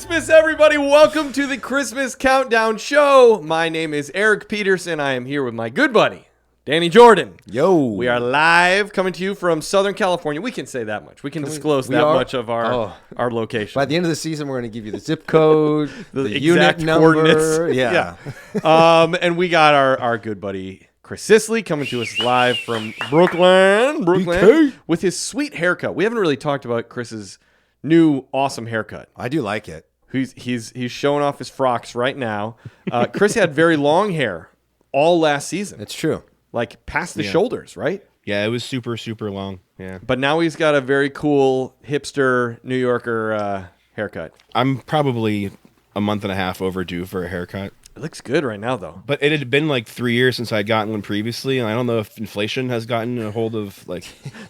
Christmas, everybody. Welcome to the Christmas Countdown Show. My name is Eric Peterson. I am here with my good buddy, Danny Jordan. Yo. We are live coming to you from Southern California. We can say that much. We can disclose that much of our location. By the end of the season, we're going to give you the zip code, the exact unit number. coordinates. Yeah. And we got our good buddy, Chris Sisley, coming to us live from Brooklyn, BK. with his sweet haircut. We haven't really talked about Chris's new awesome haircut. I do like it. He's showing off his frocks right now. Chris had very long hair all last season. It's true. Like past the shoulders, right? Yeah, it was super, super long. Yeah. But now he's got a very cool hipster New Yorker haircut. I'm probably a month and a half overdue for a haircut. It looks good right now, though. But it had been like 3 years since I'd gotten one previously, and I don't know if inflation has gotten a hold of like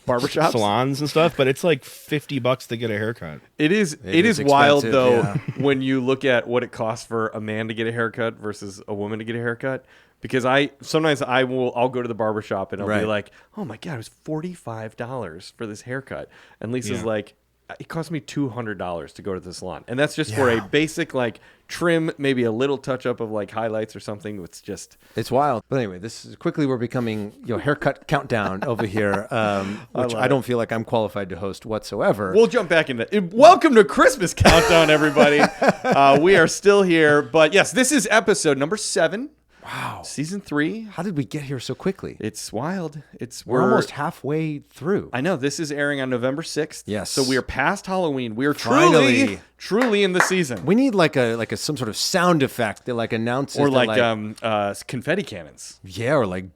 Barbershops? salons and stuff, but it's like $50 to get a haircut. It is is wild, expensive, though, yeah. when you look at what it costs for a man to get a haircut versus a woman to get a haircut. Because I'll go to the barbershop and I'll be Right. like, oh my God, it was $45 for this haircut. And Lisa's like, it cost me $200 to go to the salon. And that's just for a basic like trim, maybe a little touch up of like highlights or something. It's just, It's wild. But anyway, we're becoming haircut countdown over here, which I don't feel like I'm qualified to host whatsoever. we'll jump back into it. Welcome to Christmas Countdown, everybody. We are still here. But yes, this is episode number 7. Wow. Season 3. How did we get here so quickly? It's wild. We're almost halfway through. I know. This is airing on November 6th. Yes. So we are past Halloween. We are Finally. truly in the season. We need like a some sort of sound effect that like announces Or that, like confetti cannons. yeah, or like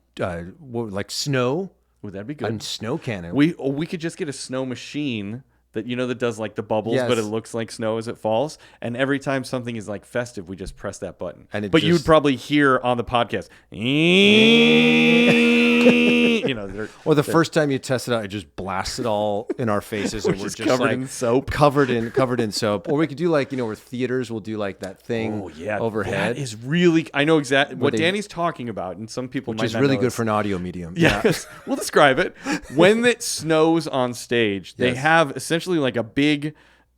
snow. Would that be good? A snow cannon. We could just get a snow machine that does like the bubbles, Yes. but it looks like snow as it falls. And every time something is like festive, we just press that button. And but you'd probably hear on the podcast, Or the first time you test it out, it just blasts it all in our faces, and we're just covered like in soap. covered in soap. Or we could do like where theaters will do like that thing overhead, That is really. I know exactly what they- Danny's talking about, and some people which might is not really know good this. for an audio medium. Yes, we'll describe it. When it snows on stage, they Yes. have essentially like a big,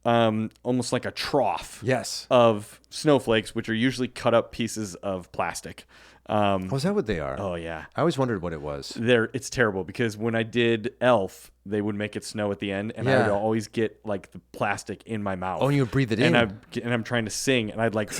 almost like a trough Yes. of snowflakes, which are usually cut up pieces of plastic. Oh, is that what they are? Oh yeah, I always wondered what it was. it's terrible because when I did Elf, they would make it snow at the end, and I Yeah. would always get like the plastic in my mouth. Oh, and you would breathe it in. and I'm trying to sing, and I'd like,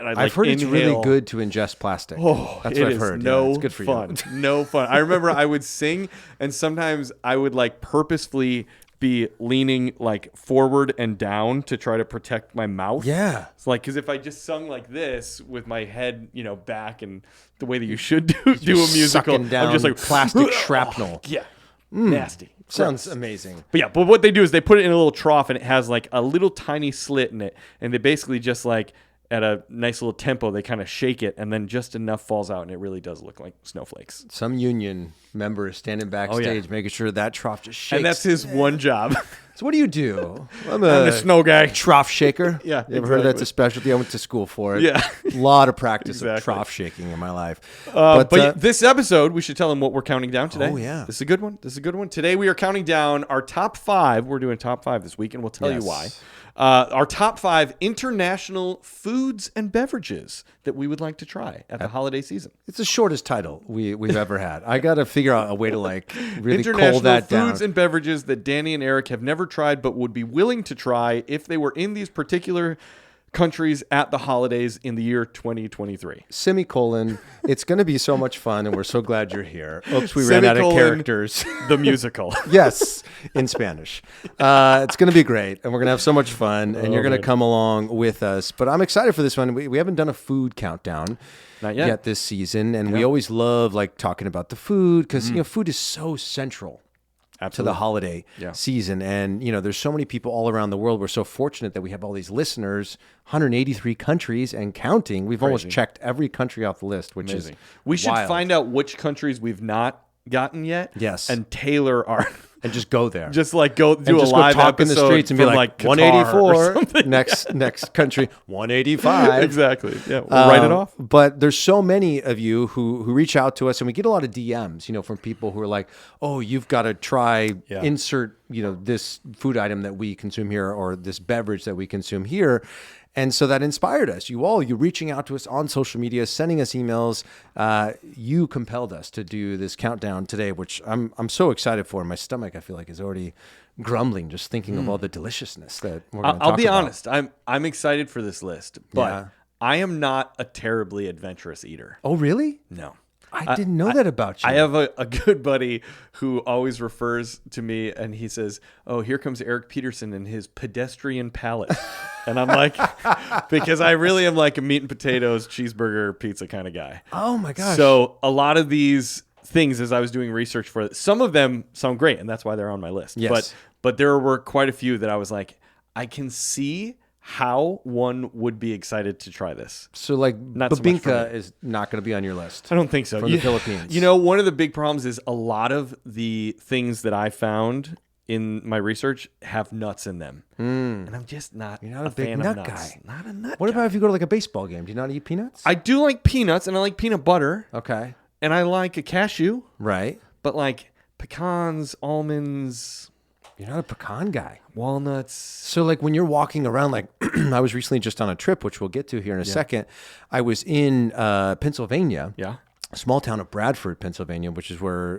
I've heard it's really inhale. good to ingest plastic. Oh, That's it what I've is heard. No Yeah, it's good for fun. you. No fun. I remember I would sing, and sometimes I would like purposefully be leaning like forward and down to try to protect my mouth. Yeah. It's like, because if I just sung like this with my head, back and the way that you should do a musical, Sucking down I'm just like plastic shrapnel. Yeah, nasty. Sounds Gross. amazing. But what they do is they put it in a little trough, and it has like a little tiny slit in it, and they basically just like at a nice little tempo, they kind of shake it, and then just enough falls out, and it really does look like snowflakes. Some union member is standing backstage making sure that trough just shakes. And that's his one job. So what do you do? I'm the snow guy. Trough shaker. Yeah, You ever heard that's exactly. a specialty? I went to school for it. Yeah. A lot of practice of Exactly. trough shaking in my life. But this episode, we should tell them what we're counting down today. Oh, yeah. This is a good one. Today we are counting down our top 5. We're doing top 5 this week, and we'll tell you why. Yes. Our top 5 international foods and beverages that we would like to try at the holiday season. It's the shortest title we've ever had. I got to figure out a way to like really International cull that foods down. and beverages that Danny and Eric have never tried but would be willing to try if they were in these particular countries at the holidays in the year 2023. Semicolon. It's going to be so much fun, and we're so glad you're here. Oops, we ran out of Semicolon. characters. The musical. Yes, in Spanish. It's going to be great, and we're going to have so much fun, and you're going to come along with us. But I'm excited for this one. We haven't done a food countdown Not yet. this season, and we always love like talking about the food because food is so central to the holiday season. And, there's so many people all around the world. We're so fortunate that we have all these listeners, 183 countries and counting. We've almost checked every country off the list, which Amazing. is We should wild. find out which countries we've not gotten yet. Yes. And tailor our And just go there. just like go and do a just live go talk in episode the streets and be from, like, Qatar or 184 something. next country 185. Exactly. Yeah. We'll write it off. But there's so many of you who reach out to us, and we get a lot of DMs, from people who are like, "Oh, you've got to try insert, this food item that we consume here or this beverage that we consume here." And so that inspired us. You reaching out to us on social media, sending us emails. You compelled us to do this countdown today, which I'm so excited for. My stomach, I feel like, is already grumbling just thinking of all the deliciousness that we're going to talk about. I'll be honest. I'm excited for this list, but I am not a terribly adventurous eater. Oh, really? No. I didn't know that about you. I have a good buddy who always refers to me and he says, "Oh, here comes Eric Peterson and his pedestrian palate." And I'm like, because I really am like a meat and potatoes, cheeseburger, pizza kind of guy. Oh my gosh. So a lot of these things, as I was doing research for it, some of them sound great and that's why they're on my list. Yes. But there were quite a few that I was like, I can see how one would be excited to try this. So like Not so much for bebinca me. is not going to be on your list. I don't think so. From the Philippines. You know, one of the big problems is a lot of the things that I found in my research have nuts in them. And I'm just not, You're not a big fan nut of nuts. guy. Not a nut What guy. about if you go to like a baseball game? Do you not eat peanuts? I do like peanuts and I like peanut butter Okay. and I like a cashew, Right. but like pecans, almonds, You're not a pecan guy. walnuts. So like when you're walking around, like I was recently just on a trip, which we'll get to here in a second. I was in Pennsylvania. Yeah. A small town of Bradford, Pennsylvania, which is where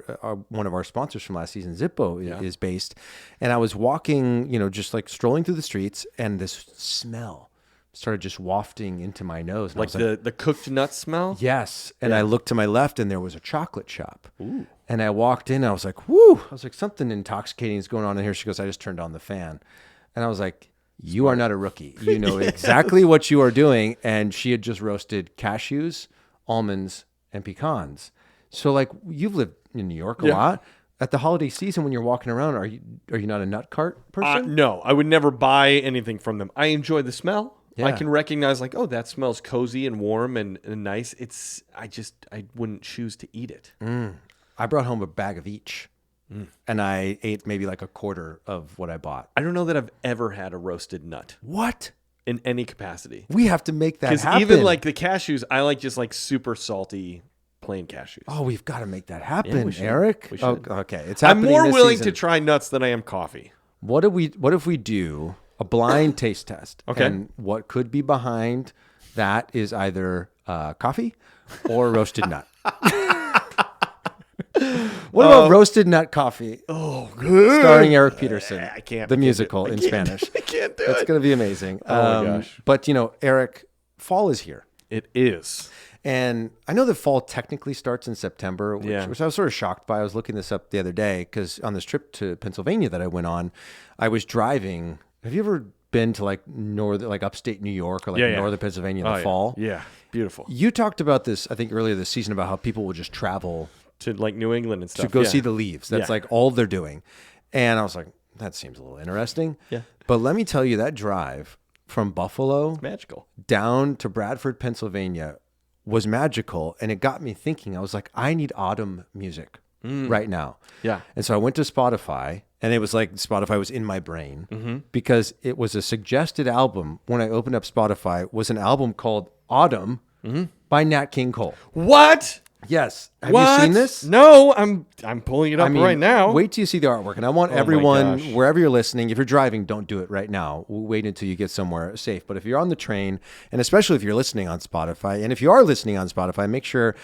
one of our sponsors from last season, Zippo, is based. And I was walking, just like strolling through the streets, and this smell started just wafting into my nose. And I Like was the cooked nut smell? yes. And I looked to my left, and there was a chocolate shop. Ooh. And I walked in, and I was like, whoo. I was like, something intoxicating is going on in here. She goes, I just turned on the fan. And I was like, you are not a rookie. You know exactly what you are doing. And she had just roasted cashews, almonds, and pecans. So like you've lived in New York a lot. At the holiday season when you're walking around, are you not a nut cart person? No, I would never buy anything from them. I enjoy the smell. I Yeah. can recognize like, oh, that smells cozy and warm and nice. I wouldn't choose to eat it. I brought home a bag of each. And I ate maybe like a quarter of what I bought. I don't know that I've ever had a roasted nut What? in any capacity. We have to make that Because happen. even like the cashews, I like just like super salty plain cashews. oh, we've got to make that happen, we should. Eric. We should. Oh, okay, it's I'm happening more this willing season. to try nuts than I am coffee. What if we do a blind taste test? Okay. And what could be behind that is either coffee or roasted nut. What about roasted nut coffee? Oh, good. Starring Eric Peterson. I can't. The musical in Spanish. I can't do That's it. going to be amazing. Oh, my gosh. But, Eric, fall is here. It is. And I know that fall technically starts in September, which I was sort of shocked by. I was looking this up the other day because on this trip to Pennsylvania that I went on, I was driving. Have you ever been to like upstate New York or northern Pennsylvania in the fall? Yeah, beautiful. You talked about this, I think, earlier this season about how people will just travel To like New England and stuff. to go see the leaves. That's like all they're doing. And I was like, that seems a little interesting. Yeah. But let me tell you, that drive from Buffalo magical. down to Bradford, Pennsylvania was magical. And it got me thinking. I was like, I need autumn music right now. Yeah. And so I went to Spotify, and it was like Spotify was in my brain because it was a suggested album when I opened up Spotify was an album called Autumn by Nat King Cole. What? Yes. Have What? you seen this? No, I'm pulling it up right now. Wait till you see the artwork. And I want my everyone, gosh. wherever you're listening, if you're driving, don't do it right now. Wait until you get somewhere safe. But if you're on the train, and especially if you're listening on Spotify, and if you are listening on Spotify, make sure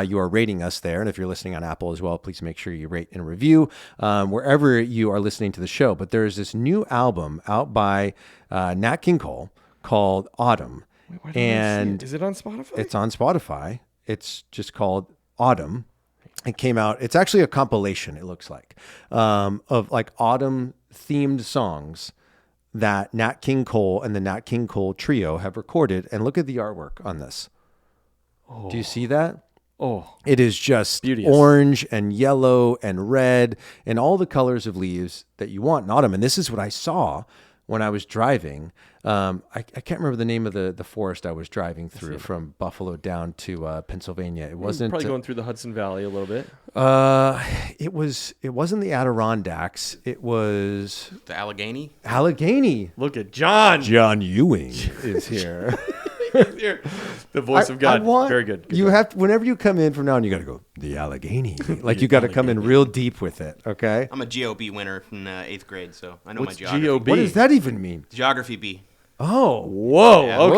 you are rating us there. And if you're listening on Apple as well, please make sure you rate and review wherever you are listening to the show. But there's this new album out by Nat King Cole called Autumn. Why don't I see And it? Is it on Spotify? it's on Spotify. It's just called Autumn. It came out. It's actually a compilation. It looks like of like autumn themed songs that Nat King Cole and the Nat King Cole Trio have recorded. And look at the artwork on this. Do you see that? Oh, It is just Beauteous. orange and yellow and red and all the colors of leaves that you want in autumn. And this is what I saw when I was driving. I can't remember the name of the forest I was driving through from Buffalo down to Pennsylvania. It wasn't probably going through the Hudson Valley a little bit. It wasn't the Adirondacks. It was The Allegheny? Allegheny. Look at John. John Ewing is here. The voice of God. I want, Very good. Good you job. have to, whenever you come in from now on, you got to go the Allegheny. Like you got to come in real deep with it. Okay. I'm a GOB winner in 8th grade, so I know What's my geography. GOB? What does that even mean? Geography B. Oh. Whoa. Yeah. Okay.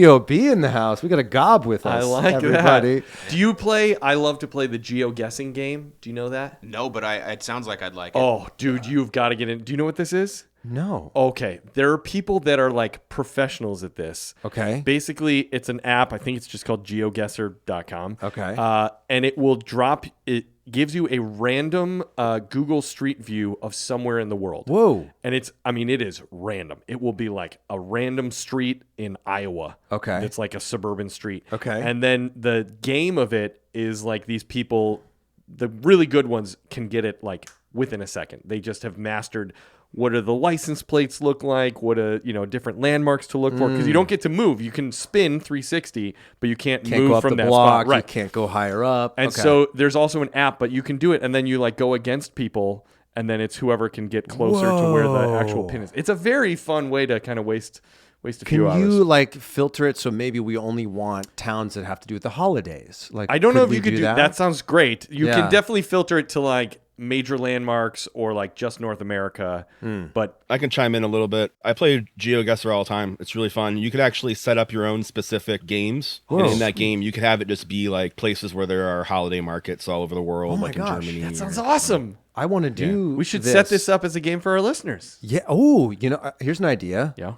Whoa, GOB in the house. We got a gob with I us. like everybody. that. Do you play? I love to play the geo-guessing game. Do you know that? No, but it sounds like I'd like it. Oh, dude, you've got to get in. Do you know what this is? No. Okay. There are people that are like professionals at this. Okay. Basically, it's an app. I think it's just called geoguesser.com. Okay. And it will drop, it gives you a random Google Street View of somewhere in the world. Whoa. And it is random. It will be like a random street in Iowa. Okay. It's like a suburban street. Okay. And then the game of it is like these people, the really good ones can get it like within a second. They just have mastered what do the license plates look like, what are, different landmarks to look for, because you don't get to move. You can spin 360, but you can't move Go up from the that block. spot. Right. You can't go higher up. And Okay. so there's also an app, but you can do it, and then you like go against people, and then it's whoever can get closer to where the actual pin is. It's a very fun way to kind of waste a few Can hours. you like filter it so maybe we only want towns that have to do with the holidays? Like, I don't know if we you could do that. that. Sounds great. You Yeah. can definitely filter it to like major landmarks or like just North America. But I can chime in a little bit. I play GeoGuessr all the time. It's really fun. You could actually set up your own specific games. And Whoa. in that game, you could have it just be like places where there are holiday markets all over the world, Oh my like gosh, in Germany. that sounds awesome. I want to do. We should set this up as a game for our listeners. Yeah. Oh, here's an idea. Yeah.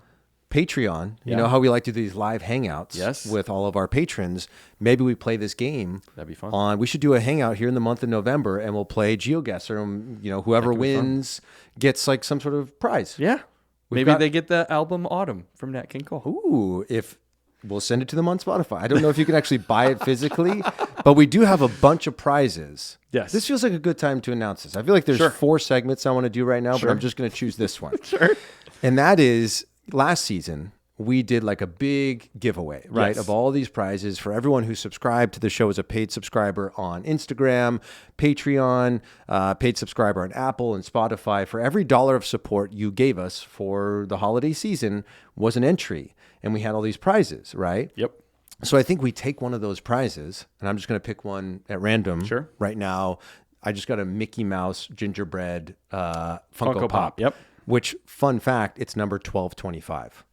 Patreon. You Yeah. know how we like to do these live hangouts Yes. with all of our patrons. Maybe we play this game. That'd be fun. We should do a hangout here in the month of November, and we'll play GeoGuessr. And whoever wins gets like some sort of prize. Yeah. We've Maybe got- they get the album Autumn from Nat King Cole. Ooh, if we'll send it to them on Spotify. I don't know if you can actually buy it physically, but we do have a bunch of prizes. Yes. This feels like a good time to announce this. I feel like there's Sure. 4 segments I want to do right now, but I'm just going to choose this one. Sure. And that is last season, we did like a big giveaway, right? Yes. Of all these prizes for everyone who subscribed to the show as a paid subscriber on Instagram, Patreon, paid subscriber on Apple and Spotify. For every $1 of support you gave us for the holiday season was an entry. And we had all these prizes, right? Yep. So I think we take one of those prizes, and I'm just going to pick one at random Sure. right now. I just got a Mickey Mouse gingerbread Funko Pop. Yep. Which, fun fact, it's number 1225.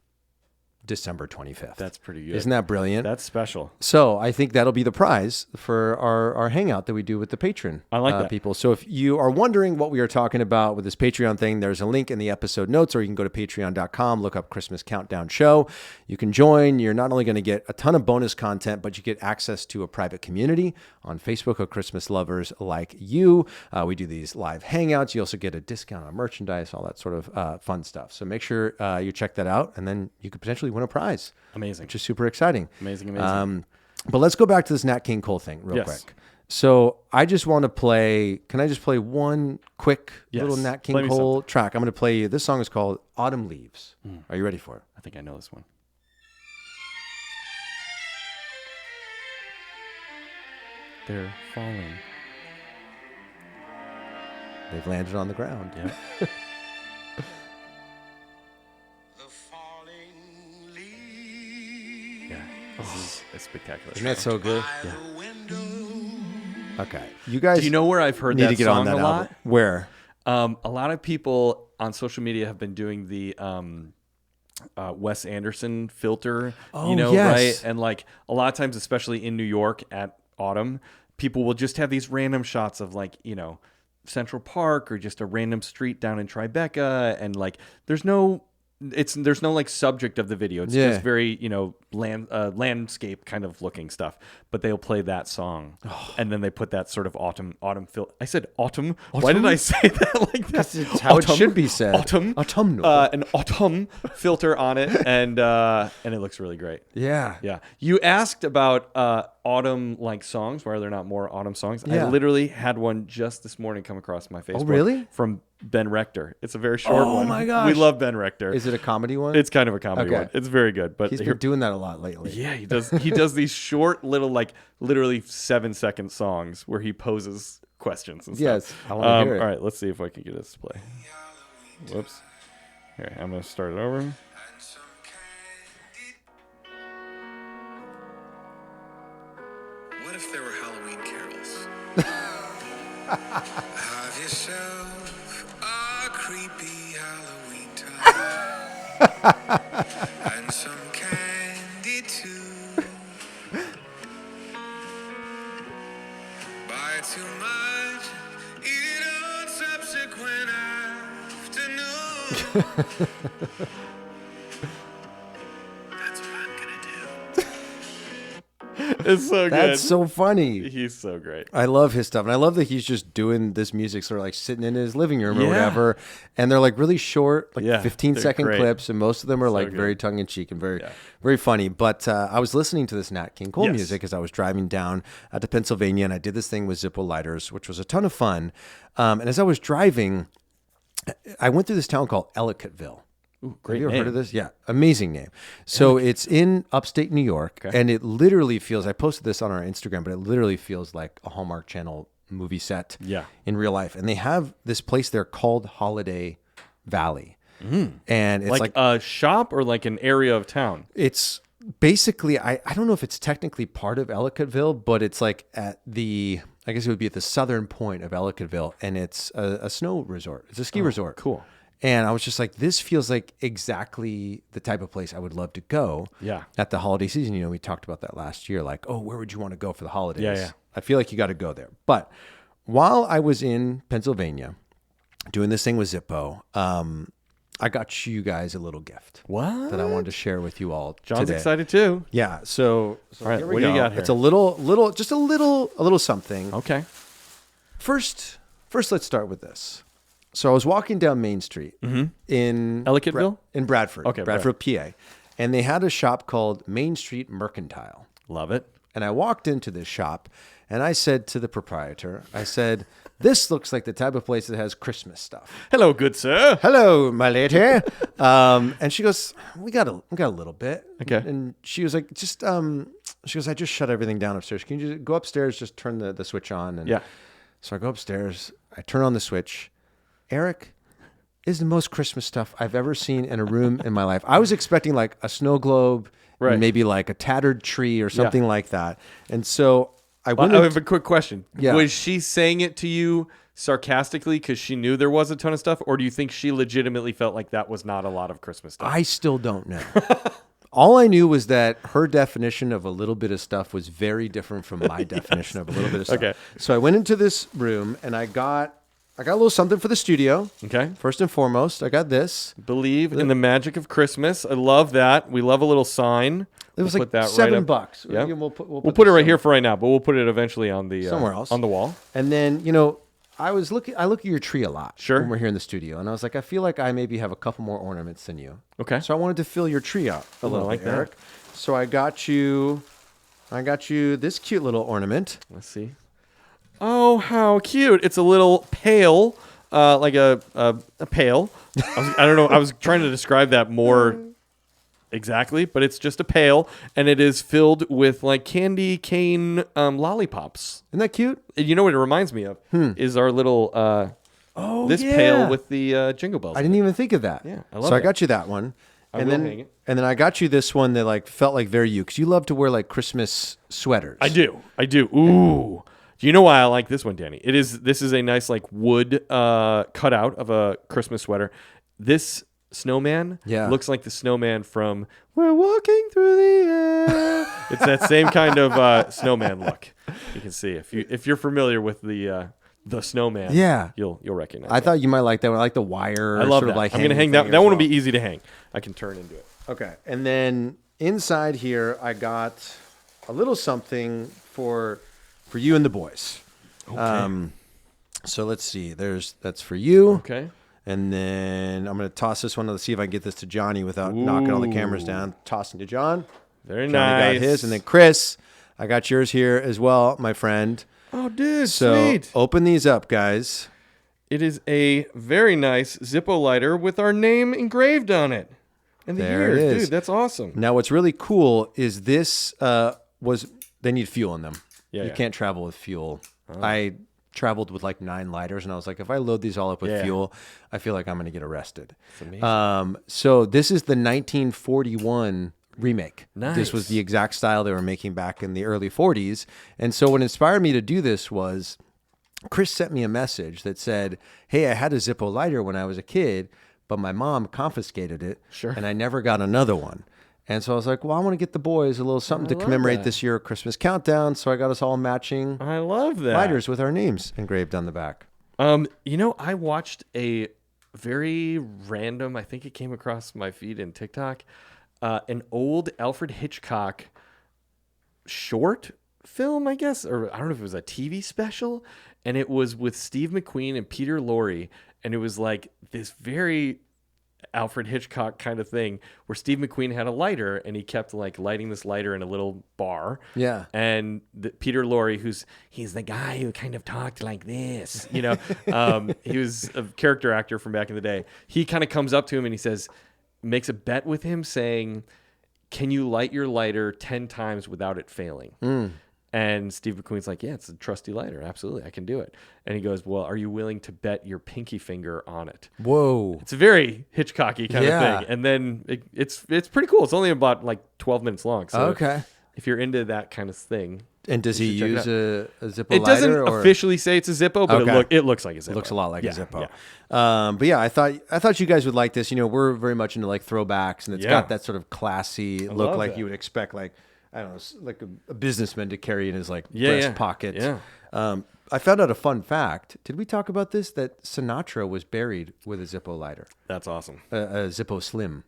December 25th. That's pretty good. Isn't that brilliant? That's special. So I think that'll be the prize for our hangout that we do with the patron I like that. people. So if you are wondering what we are talking about with this Patreon thing, there's a link in the episode notes, or you can go to patreon.com, look up Christmas Countdown Show. You can join. You're not only going to get a ton of bonus content, but you get access to a private community on Facebook of Christmas lovers like you. We do these live hangouts. You also get a discount on merchandise, all that sort of fun stuff. So make sure you check that out, and then you could potentially win a prize. Amazing. Which is super exciting. Amazing. But let's go back to this Nat King Cole thing real Yes. quick. So I just want to play. Can I just play one quick Yes. little Nat Play King me Cole something. track? I'm going to play you. This song is called Autumn Leaves. Are you ready for it? I think I know this one. They're falling. They've landed on the ground. Yeah. The falling leaves Yeah. This is spectacular. Isn't that so good? by the window. Okay. You guys Do you know where I've heard need that to get song on that a lot? album. Where? A lot of people on social media have been doing the Wes Anderson filter, Oh, yes. right? And like a lot of times, especially in New York at autumn, people will just have these random shots of like, Central Park or just a random street down in Tribeca. And like, there's no like subject of the video. It's Yeah. just very, landscape kind of looking stuff, but they'll play that song and then they put that sort of autumn I said autumn. Why did I say that like that? It's how it should be said. Autumn. Autumnal. An autumn filter on it. And it looks really great. yeah. Yeah. You asked about autumn like songs. Why are there not more autumn songs? Yeah. I literally had one just this morning come across my Facebook. really? From Ben Rector. It's a very short one. Oh my gosh. We love Ben Rector. Is it a comedy one? It's kind of a comedy Okay. one. It's very good. But He's here- been doing that a lot lately. yeah, he does. He does these short little, like literally 7-second songs where he poses questions and stuff. Yes, I wanna hear it. All right, let's see if I can get this to play. Whoops. Here, I'm gonna start it over. What if there were Halloween carols? Have yourself a creepy Halloween time. some candy too. Buy too much, eat it on subsequent afternoon. That's what I'm gonna do. It's so good. That's so funny. He's so great. I love his stuff. And I love that he's just doing this music sort of like sitting in his living room or Yeah. whatever. And they're like really short, like Yeah, 15-second they're great. clips. And most of them are like good. very tongue in cheek and very funny. But I was listening to this Nat King Cole Yes. music as I was driving down to Pennsylvania. And I did this thing with Zippo lighters, which was a ton of fun. And as I was driving, I went through this town called Ellicottville. Great Have you ever heard name. of this? Yeah, amazing name. So it's in upstate New York, and it literally feels. I posted this on our Instagram, but it literally feels like a Hallmark Channel movie set. Yeah. In real life, and they have this place there called Holiday Valley, and it's Like a shop or like an area of town? it's basically I don't know if it's technically part of Ellicottville, but it's like at the I guess it would be at the southern point of Ellicottville, and it's a snow resort. It's a ski resort. cool. And I was just like, this feels like exactly the type of place I would love to go. Yeah. At the holiday season, we talked about that last year. Like, oh, where would you want to go for the holidays? Yeah. I feel like you got to go there. But while I was in Pennsylvania doing this thing with Zippo, I got you guys a little gift. What? That I wanted to share with you all. John's today. excited too. Yeah. So All right, here we what do you go. got here? It's a little something. Okay. First, let's start with this. So I was walking down Main Street in Ellicottville? in Bradford, Okay, Bradford, PA, and they had a shop called Main Street Mercantile. Love it. And I walked into this shop, and I said to the proprietor, I said, "This looks like the type of place that has Christmas stuff." Hello, good sir. Hello, my lady. And she goes, we got a little bit. Okay. And she was like, she goes, I just shut everything down upstairs. Can you just go upstairs, just turn the switch on? And Yeah. So I go upstairs, I turn on the switch. Eric is the most Christmas stuff I've ever seen in a room in my life. I was expecting like a snow globe, Right. and maybe like a tattered tree or something like that. And so I went. I have a quick question. Yeah. Was she saying it to you sarcastically because she knew there was a ton of stuff, or do you think she legitimately felt like that was not a lot of Christmas stuff? I still don't know. All I knew was that her definition of a little bit of stuff was very different from my definition of a little bit of stuff. Okay. So I went into this room and I got a little something for the studio. Okay. First and foremost, I got this. Believe in the magic of Christmas. I love that. We love a little sign. It was We'll like put that $7. right up. Yeah. We'll Put this it right some- here for right now, but we'll put it eventually on the Somewhere else. on the wall. And then, I look at your tree a lot. Sure. When we're here in the studio. And I was like, I feel like I maybe have a couple more ornaments than you. Okay. So I wanted to fill your tree out a little like bit, that. Eric. So I got you this cute little ornament. Let's see. Oh, how cute! It's a little pail, like a pail. I don't know. I was trying to describe that more exactly, but it's just a pail, and it is filled with like candy cane lollipops. Isn't that cute? You know what it reminds me of is our little this yeah. pail with the jingle bells. I didn't even think of that. Yeah, I love So I that. got you that one. And will then hang it. and then I got you this one that like felt like very you because you love to wear like Christmas sweaters. I do. Ooh. Do you know why I like this one, Danny? This is a nice like wood cutout of a Christmas sweater. This snowman looks like the snowman from We're Walking Through the Air. It's that same kind of snowman look. You can see if you're familiar with the snowman. Yeah. you'll recognize. I that. thought you might like that one. I like the wire. I love sort that. Of like I'm gonna hanging hang that. thing That as one will well. be easy to hang. I can turn into it. Okay. And then inside here, I got a little something for you and the boys. Okay. So let's see. That's for you. Okay. And then I'm going to toss this one. Let's see if I can get this to Johnny without knocking all the cameras down. Tossing to John. Very Johnny nice. got his. And then Chris, I got yours here as well, my friend. Oh, dude, So sweet. open these up, guys. It is a very nice Zippo lighter with our name engraved on it. And the There it years. is. Dude, that's awesome. Now, what's really cool is this they need fuel in them. Yeah, you yeah. can't travel with fuel. I traveled with like 9 lighters, and I was like, if I load these all up with Yeah. fuel, I feel like I'm going to get arrested. amazing. So this is the 1941 remake. Nice. This was the exact style they were making back in the early 40s. And so what inspired me to do this was Chris sent me a message that said, hey, I had a Zippo lighter when I was a kid, but my mom confiscated it, Sure. and I never got another one. And so I was like, well, I want to get the boys a little something to commemorate this year Christmas countdown. So I got us all matching I love that. lighters with our names engraved on the back. I watched a very random, I think it came across my feed in TikTok, an old Alfred Hitchcock short film, I guess, or I don't know if it was a TV special, and it was with Steve McQueen and Peter Lorre, and it was like this very Alfred Hitchcock kind of thing where Steve McQueen had a lighter and he kept like lighting this lighter in a little bar. Yeah. And Peter Lorre, he's the guy who kind of talked like this, he was a character actor from back in the day. He kind of comes up to him and he says, makes a bet with him saying, can you light your lighter 10 times without it failing? And Steve McQueen's like, yeah, it's a trusty lighter. Absolutely, I can do it. And he goes, well, are you willing to bet your pinky finger on it? Whoa. It's a very Hitchcocky kind of thing. And then it's pretty cool. It's only about like 12 minutes long. So Okay. if you're into that kind of thing. And does he use a Zippo lighter? It doesn't officially say it's a Zippo, but it looks like a Zippo. It looks a lot like a Zippo. Yeah. But yeah, I thought you guys would like this. We're very much into like throwbacks, and it's got that sort of classy look like you would expect, like, I don't know, like a businessman to carry in his like breast pocket. Yeah. I found out a fun fact. Did we talk about this? That Sinatra was buried with a Zippo lighter, That's awesome. a Zippo Slim,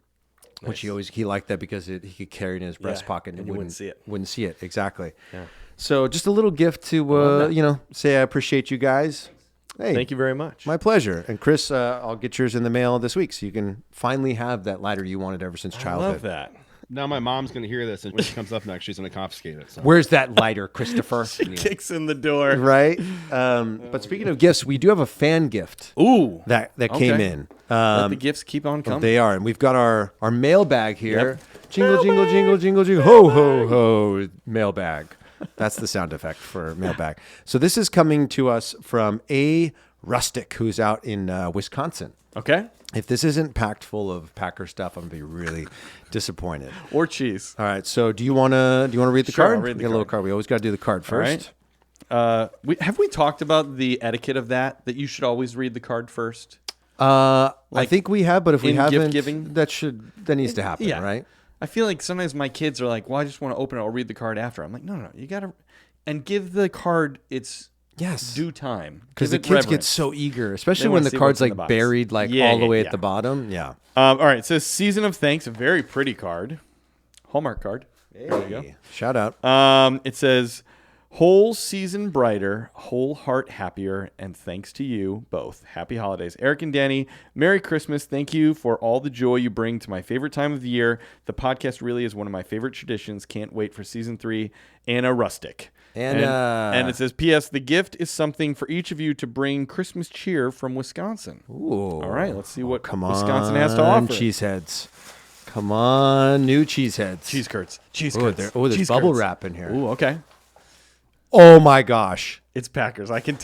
which he liked that because he could carry it in his breast pocket and you wouldn't see it. Wouldn't see it, exactly. Yeah. So just a little gift to say I appreciate you guys. Hey, Thank you very much. my pleasure. And Chris, I'll get yours in the mail this week, so you can finally have that lighter you wanted ever since I childhood. love that. Now my mom's going to hear this, and when she comes up next, she's going to confiscate it. So. Where's that lighter, Christopher? Kicks in the door. Right. But speaking of gifts, we do have a fan gift. Ooh. That came in. Let the gifts keep on coming. They are, and we've got our mailbag here. Yep. Jingle, jingle, jingle, jingle, jingle. Ho, ho, ho. Mailbag. That's the sound effect for mailbag. So this is coming to us from A. Rustic, who's out in Wisconsin. Okay. If this isn't packed full of Packer stuff, I'm gonna be really disappointed. Or cheese. All right. So do you wanna read the Sure, card? I'll read the Get a little card. We always got to do the card first. All right. Have we talked about the etiquette of that you should always read the card first? I think we have, but if we in gift haven't, giving? that needs to happen, Yeah. right? I feel like sometimes my kids are like, well, I just want to open it. I'll read the card after. I'm like, no. You got to. And give the card its due time. Because the Give it kids get reverence. so eager, especially They when wanna the see card's what's in like the box. buried all the way at the bottom. Yeah. All right. It says Season of Thanks, a very pretty card. Hallmark card. There you go. Shout out. It says, whole season brighter, whole heart happier, and thanks to you both. Happy holidays. Eric and Danny, Merry Christmas. Thank you for all the joy you bring to my favorite time of the year. The podcast really is one of my favorite traditions. Can't wait for season 3. Anna Rustic. And it says, P.S. The gift is something for each of you to bring Christmas cheer from Wisconsin. Ooh. All right, let's see what Come Wisconsin on, has to offer. Cheeseheads. Come on, new cheeseheads. Cheese curds. Cheese Oh, curds. there's Cheese bubble curds. wrap in here. Ooh, okay. Oh my gosh. It's Packers. I can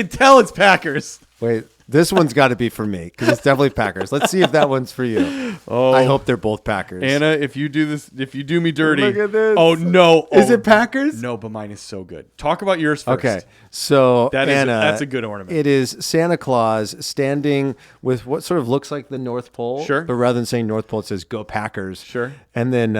tell it's Packers. Wait, this one's got to be for me because it's definitely Packers. Let's see if that one's for you. Oh, I hope they're both Packers. Anna, if you do me dirty. Look at this. Oh no. Is Oh, it Packers? No, but mine is so good. Talk about yours first. Okay, so Anna, that's a good ornament. It is Santa Claus standing with what sort of looks like the North Pole. Sure. But rather than saying North Pole, it says "Go Packers." Sure. And then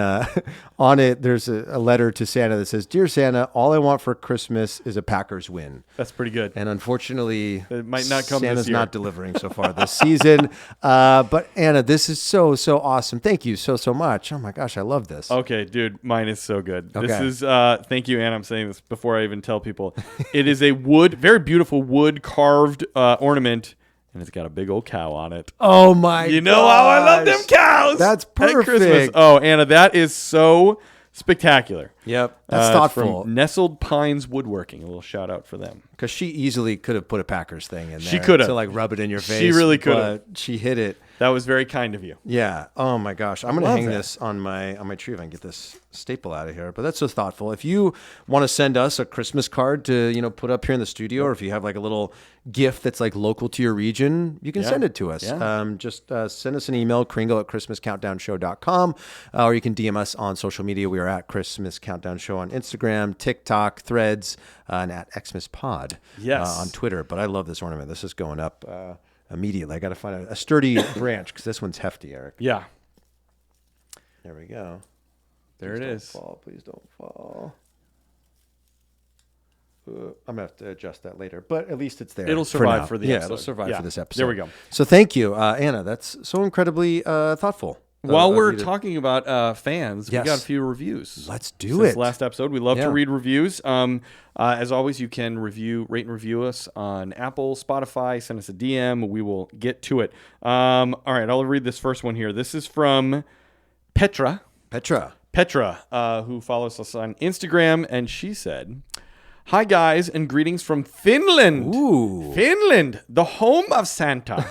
on it, there's a letter to Santa that says, "Dear Santa, all I want for Christmas is a Packers win." That's pretty good. And unfortunately, It might not come this Santa's year. not delivering so far this season. But Anna, this is so awesome. Thank you so much. Oh my gosh, I love this. Okay, dude, mine is so good. This Okay. is thank you, Anna. I'm saying this before I even tell people. It is a very beautiful wood carved ornament, and it's got a big old cow on it. Oh my! You know how I love them cows. That's at Christmas. perfect. Oh, Anna, that is so spectacular. Yep, that's It's thoughtful. from Nestled Pines Woodworking. A little shout out for them. Because she easily could have put a Packers thing in there. She could have. to like rub it in your face. She really could have. but she hit it. That was very kind of you. Yeah. Oh my gosh. I'm gonna love hang that. this on my tree if I can get this staple out of here. But that's so thoughtful. If you want to send us a Christmas card to put up here in the studio, or if you have like a little gift that's like local to your region, you can send it to us. Yeah. Just send us an email, kringle@christmascountdownshow.com, or you can DM us on social media. We are at Christmas Countdown Show on Instagram, TikTok, Threads, and at Xmas Pod Yes. on Twitter. But I love this ornament. This is going up immediately. I got to find a sturdy branch because this one's hefty, Eric. Yeah. There we go. There it is. Please don't fall. I'm gonna have to adjust that later, but at least it's there. It'll survive for the episode. It'll survive for this episode. There we go. So thank you, Anna. That's so incredibly thoughtful. While we're talking about fans, Yes. we got a few reviews. Let's do Since it. last episode, we love Yeah. to read reviews. As always, you can rate and review us on Apple, Spotify. Send us a DM. We will get to it. All right, I'll read this first one here. This is from Petra, who follows us on Instagram, and she said, "Hi guys, and greetings from Finland. Ooh. Finland, the home of Santa."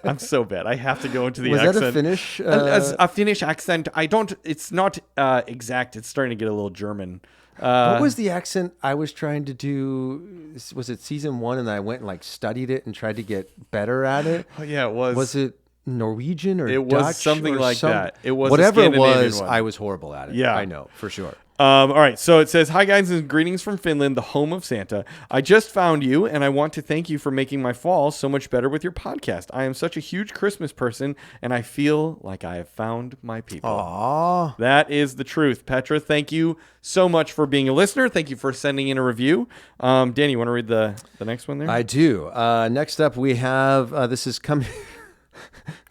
I'm so bad. I have to go into the Was accent. that a Finnish? As a Finnish accent. I don't. It's not exact. It's starting to get a little German. What was the accent I was trying to do? Was it season 1 and I went and like studied it and tried to get better at it? Oh, yeah, it was. Was it Norwegian or It was Dutch something or like that. It was a whatever it Scandinavian was. one. I was horrible at it. Yeah. I know for sure. All right, so it says, "Hi guys, and greetings from Finland, the home of Santa. I just found you, and I want to thank you for making my fall so much better with your podcast. I am such a huge Christmas person, and I feel like I have found my people." Aww. That is the truth. Petra, thank you so much for being a listener. Thank you for sending in a review. Dan, you want to read the next one there? I do. Next up, we have this is coming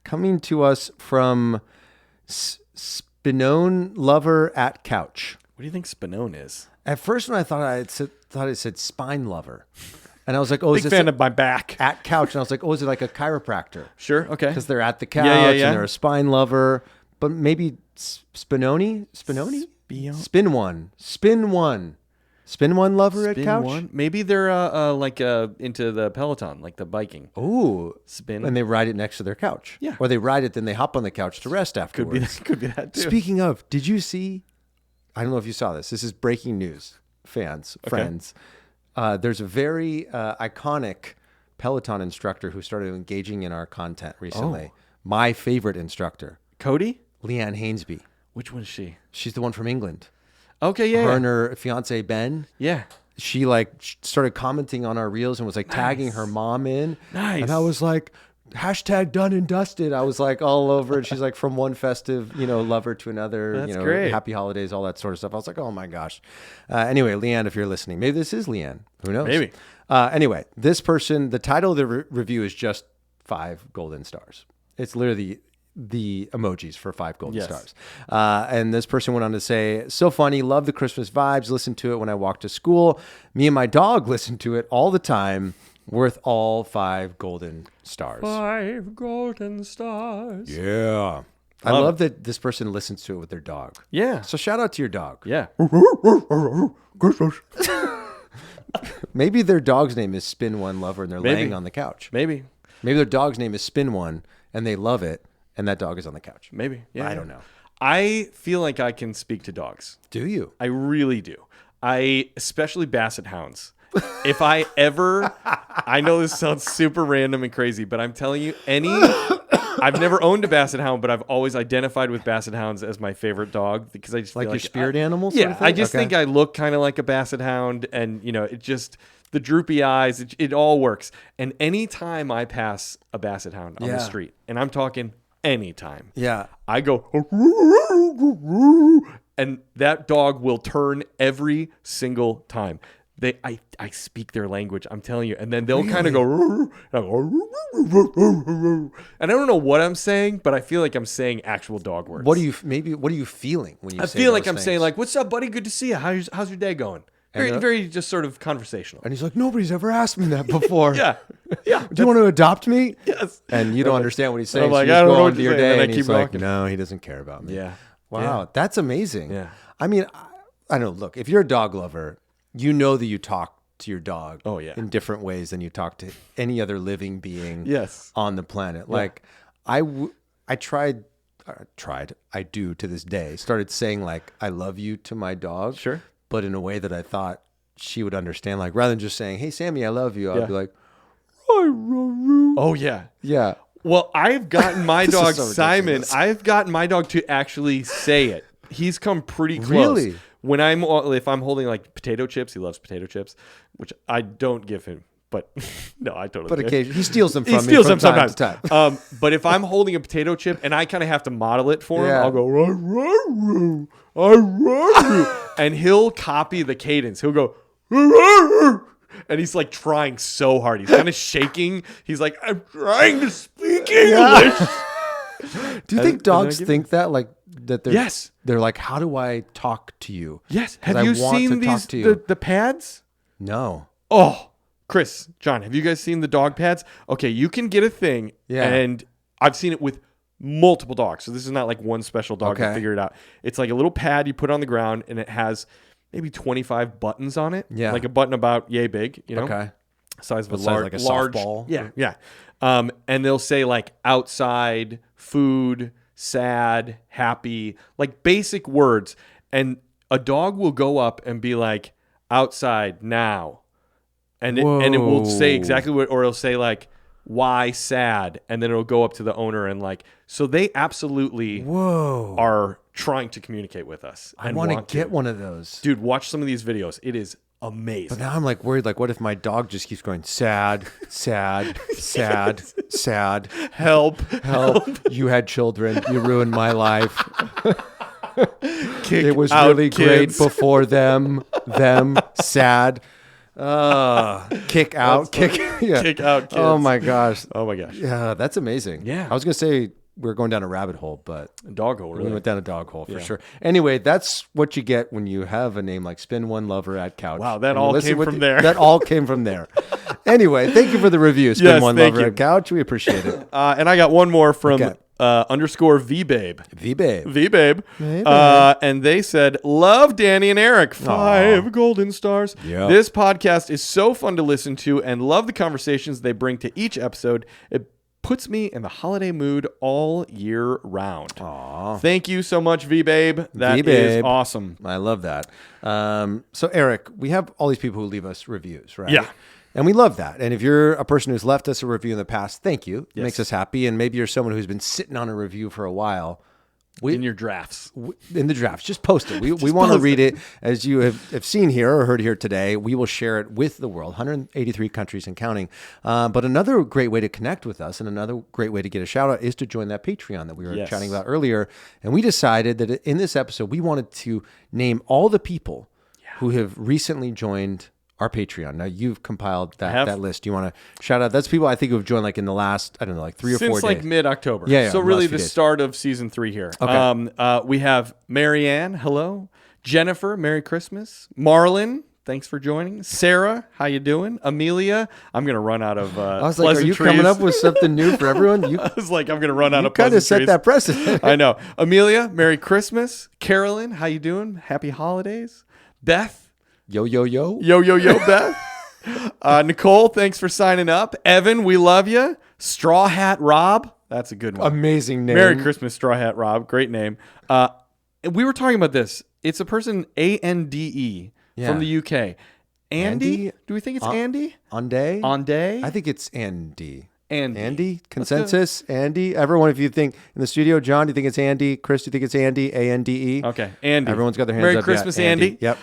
coming to us from Spinone Lover at Couch. What do you think Spinone is? At first, when I thought it said Spine Lover, and I was like, "Oh, Big is fan this of my back. at Couch?" And I was like, "Oh, is it like a chiropractor?" Sure, okay. Because they're at the couch yeah. and they're a spine lover, but maybe Spin one lover at couch. One? Maybe they're like into the Peloton, like the biking. Ooh, Spin. and they ride it next to their couch. Yeah. Or they ride it, then they hop on the couch to rest afterwards. Could be that too. Speaking of, did you see? I don't know if you saw this. This is breaking news, friends. There's a very iconic Peloton instructor who started engaging in our content recently. My favorite instructor, Cody? Leanne Hainsby. Which one's she? She's the one from England. Okay, yeah. Her and her fiance Ben. Yeah. She started commenting on our reels and was like tagging her mom in. Nice. And I was like, hashtag done and dusted. I was like all over it. She's like from one festive, lover to another, That's great. happy holidays, all that sort of stuff. I was like, oh my gosh. Anyway, Leanne, if you're listening, maybe this is Leanne. Who knows? Maybe. Anyway, this person, the title of the review is just 5 golden stars. It's literally the emojis for 5 golden stars. And this person went on to say, so funny, love the Christmas vibes, listen to it when I walk to school. Me and my dog listen to it all the time. Worth all 5 golden stars. 5 golden stars. Yeah. I love that this person listens to it with their dog. Yeah. So shout out to your dog. Yeah. Maybe their dog's name is Spin One Lover and they're laying on the couch. Maybe. Maybe their dog's name is Spin One and they love it and that dog is on the couch. Maybe. Yeah. I don't know. I feel like I can speak to dogs. Do you? I really do. Especially basset hounds. If I ever, I know this sounds super random and crazy, but I'm telling you, I've never owned a basset hound, but I've always identified with basset hounds as my favorite dog because I just Like feel your spirit animal? Yeah, I just think I look kind of like a basset hound, and it just the droopy eyes, it all works. And anytime I pass a basset hound on the street, and I'm talking anytime, I go, and that dog will turn every single time. I speak their language, I'm telling you, and then they'll kind of go, and I don't know what I'm saying, but I feel like I'm saying actual dog words. What are you feeling when you say I feel like those I'm things? saying like, "What's up, buddy? Good to see you. How's your day going?" Very, very just sort of conversational. And he's like, nobody's ever asked me that before. Yeah. Do you want to adopt me? Yes. And you don't understand what he's saying. I'm like, so you I just don't go know on what to you're your saying, day, and I and he's keep like, walking. no, he doesn't care about me. Yeah. Wow, that's amazing. Yeah. I mean, I don't know. Look, if you're a dog lover, you know that you talk to your dog in different ways than you talk to any other living being on the planet. Yeah. Like, I do to this day, started saying like, I love you to my dog. Sure. But in a way that I thought she would understand. Like, rather than just saying, hey, Sammy, I love you, I'd be like, I love you. Oh, yeah. Yeah. Well, I've gotten my dog, so Simon, ridiculous. I've gotten my dog to actually say it. He's come pretty close. Really? If I'm holding like potato chips, he loves potato chips, which I don't give him But no, I totally But do. occasionally he steals them from He me steals from them time sometimes. to time. But if I'm holding a potato chip and I kind of have to model it for him, Yeah. I'll go, "Arr, arr, arr," and he'll copy the cadence. He'll go, "Arr," and he's like trying so hard. He's kind of shaking. He's like, I'm trying to speak English. Do you think dogs think that like that? Yes. They're like, how do I talk to you? Yes. 'Cause Have I you want to seen talk these to you. the pads? No. Oh, Chris, John, have you guys seen the dog pads? Okay, you can get a thing, Yeah. and I've seen it with multiple dogs. So this is not like one special dog to Okay. figure it out. It's like a little pad you put on the ground, and it has maybe 25 buttons on it. Yeah. Like a button about yay big, you know? Okay. Size of a Size large, like a large softball? Yeah, yeah. And they'll say like outside, food, sad, happy, like basic words. And a dog will go up and be like, outside now. And it will say Whoa. exactly what, or it'll say like, why sad? And then it'll go up to the owner and like, so they absolutely Whoa. are trying to communicate with us. I and want to get one of those. Dude, watch some of these videos. It is amazing. But now I'm like worried, like, what if my dog just keeps going sad, sad, sad, sad, Help. help, you had children, you ruined my life. Kick It was out really kids. great before them, sad. Kick out, kick, yeah. Kick out kids. Oh my gosh. Oh my gosh. Yeah, that's amazing. Yeah. I was going to say we were going down a rabbit hole, but Dog hole, we really. went down a dog hole for sure. Anyway, that's what you get when you have a name like Spin One Lover at Couch. Wow, that And you all listen came with from there. That all came from there. Anyway, thank you for the review, Spin Yes, One thank Lover you. at Couch. We appreciate it. And I got one more from Okay. underscore VBabe. V-Babe. VBabe. Hey, And they said, love Danny and Eric. 5 golden stars. Yep. This podcast is so fun to listen to and love the conversations they bring to each episode. It puts me in the holiday mood all year round. Thank you so much, VBabe. That is V-Babe. awesome. I love that. So, Eric, we have all these people who leave us reviews, right? Yeah. And we love that. And if you're a person who's left us a review in the past, thank you. It Yes. makes us happy. And maybe you're someone who's been sitting on a review for a while. In your drafts. In the drafts, just post it. We want to post read it. As you have seen here or heard here today, we will share it with the world, 183 countries and counting. But another great way to connect with us and another great way to get a shout out is to join that Patreon that we were Yes. chatting about earlier. And we decided that in this episode, we wanted to name all the people who have recently joined our Patreon. Now you've compiled have. that list. You want to shout out? That's people I think who have joined like in the last, I don't know, like 3 or 4 days. Since like mid-October. Yeah, So the really last few the days. start of season 3 here. Okay. We have Marianne, hello. Jennifer, Merry Christmas. Marlon, thanks for joining. Sarah, how you doing? Amelia, I'm going to run out of I was like, are you pleasantries. coming up with something new for everyone? You I was like, I'm going to run out of kind of set pleasantries. that precedent. I know. Amelia, Merry Christmas. Carolyn, how you doing? Happy holidays. Beth, Yo, yo, yo. yo, Beth. Nicole, thanks for signing up. Evan, we love you. Straw Hat Rob, that's a good one. Amazing name. Merry Christmas, Straw Hat Rob. Great name. We were talking about this. It's a person, ANDE, Yeah. from the UK. Andy? Andy? Do we think it's Andy? Andy? Andy? I think it's Andy. Andy. Andy? Consensus? Andy? Everyone, if you think in the studio, John, do you think it's Andy? Chris, do you think it's Andy? ANDE? Okay, Andy. Everyone's got their hands Merry up. Christmas, Yeah, Andy. Yep.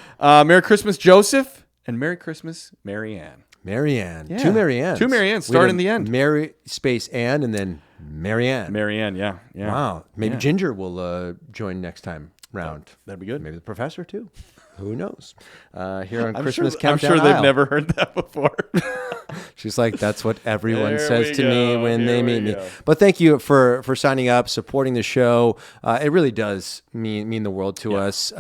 Merry Christmas, Joseph. And Merry Christmas, Marianne. Marianne. Yeah. 2 Mariannes. 2 Mariannes. Start in the end. Mary space Ann and then Marianne. Marianne, yeah. Wow. Maybe Yeah. Ginger will join next time round. That'd be good. Maybe the professor too. Who knows? Here on I'm Christmas sure, Countdown I'm sure they've Aisle. never heard that before. She's like, that's what everyone There says we to me go. when Here they we meet me. go. But thank you for signing up, supporting the show. It really does mean the world to us.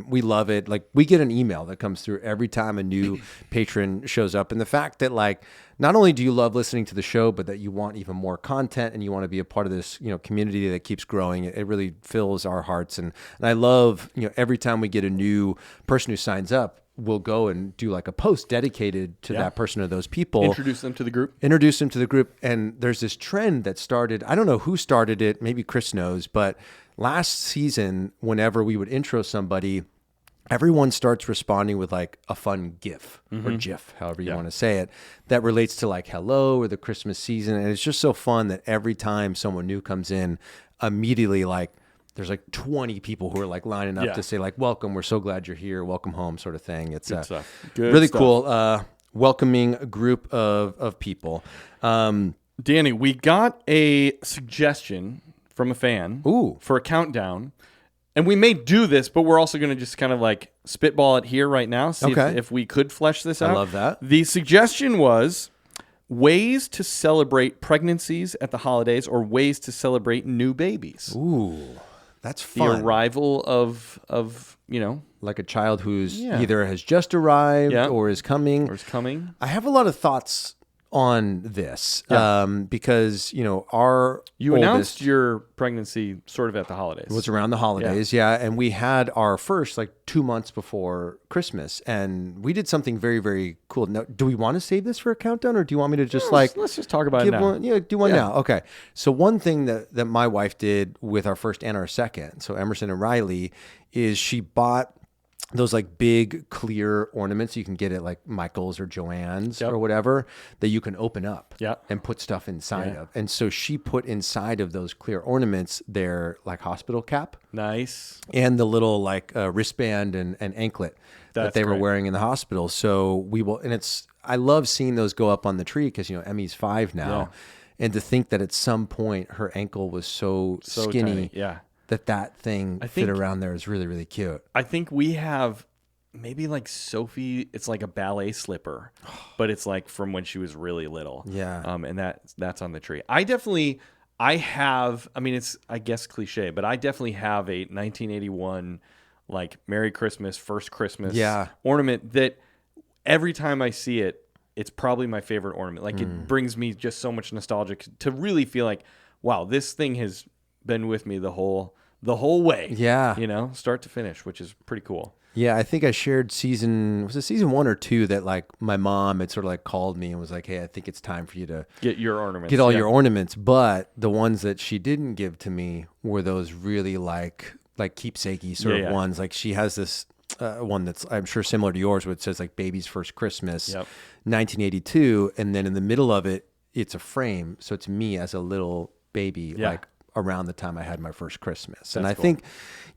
We love it. Like, we get an email that comes through every time a new patron shows up. And the fact that, like, not only do you love listening to the show, but that you want even more content and you want to be a part of this, community that keeps growing. It really fills our hearts. And I love, every time we get a new person who signs up, we'll go and do like a post dedicated to that person or those people. Introduce them to the group. Introduce them to the group. And there's this trend that started. I don't know who started it. Maybe Chris knows. But last season, whenever we would intro somebody, everyone starts responding with like a fun GIF or GIF, however you want to say it, that relates to like hello or the Christmas season. And it's just so fun that every time someone new comes in, immediately like there's like 20 people who are like lining up Yeah. to say like, welcome, we're so glad you're here, welcome home, sort of thing. It's stuff. Good really stuff. cool. welcoming group of people. Danny, we got a suggestion from a fan for a countdown. And we may do this, but we're also going to just kind of like spitball it here right now, see if we could flesh this out. I love that. The suggestion was ways to celebrate pregnancies at the holidays or ways to celebrate new babies. Ooh, that's The fun. arrival of Like a child who's either has just arrived or is coming. or is coming. I have a lot of thoughts on this because, you You announced your pregnancy sort of at the holidays. It was around the holidays, and we had our first like 2 months before Christmas, and we did something very, very cool. Now, do we want to save this for a countdown, or do you want me to just let's just talk about it now. Do one now. Okay. So one thing that my wife did with our first and our second, so Emerson and Riley, is she bought those like big clear ornaments you can get at like Michael's or Joann's or whatever that you can open up and put stuff inside of. And so she put inside of those clear ornaments their like hospital cap. Nice. And the little like wristband and anklet that they were wearing in the hospital. So we will, and I love seeing those go up on the tree because, Emmy's 5 now. Yeah. And to think that at some point her ankle was so skinny. Tiny. That thing fit around there is really, really cute. I think we have maybe like Sophie, it's like a ballet slipper, but it's like from when she was really little. Yeah. And that's on the tree. I have, I mean, it's, I guess cliche, but I definitely have a 1981 like Merry Christmas, First Christmas ornament that every time I see it, it's probably my favorite ornament. Like it brings me just so much nostalgia to really feel like, wow, this thing has been with me the whole way. Yeah. Start to finish, which is pretty cool. Yeah, I think I shared season 1 or 2 that like my mom had sort of like called me and was like, "Hey, I think it's time for you to get your ornaments. Get all your ornaments." But the ones that she didn't give to me were those really like keepsakey sort of ones. Like she has this one that's I'm sure similar to yours, where it says like "Baby's First Christmas, 1982," and then in the middle of it, it's a frame, so it's me as a little baby, like around the time I had my first Christmas. And I think,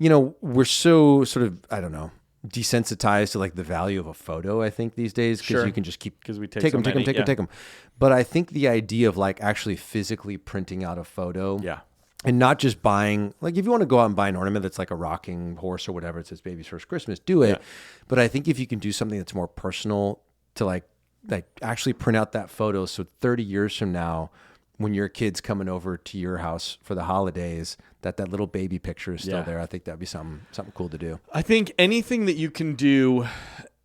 we're so sort of, I don't know, desensitized to like the value of a photo, I think these days, because you can just keep, because we take them. But I think the idea of like actually physically printing out a photo and not just buying, like if you want to go out and buy an ornament that's like a rocking horse or whatever, it says Baby's First Christmas, do it. Yeah. But I think if you can do something that's more personal to like actually print out that photo. So 30 years from now, when your kid's coming over to your house for the holidays, that little baby picture is still there. I think that'd be something cool to do. I think anything that you can do,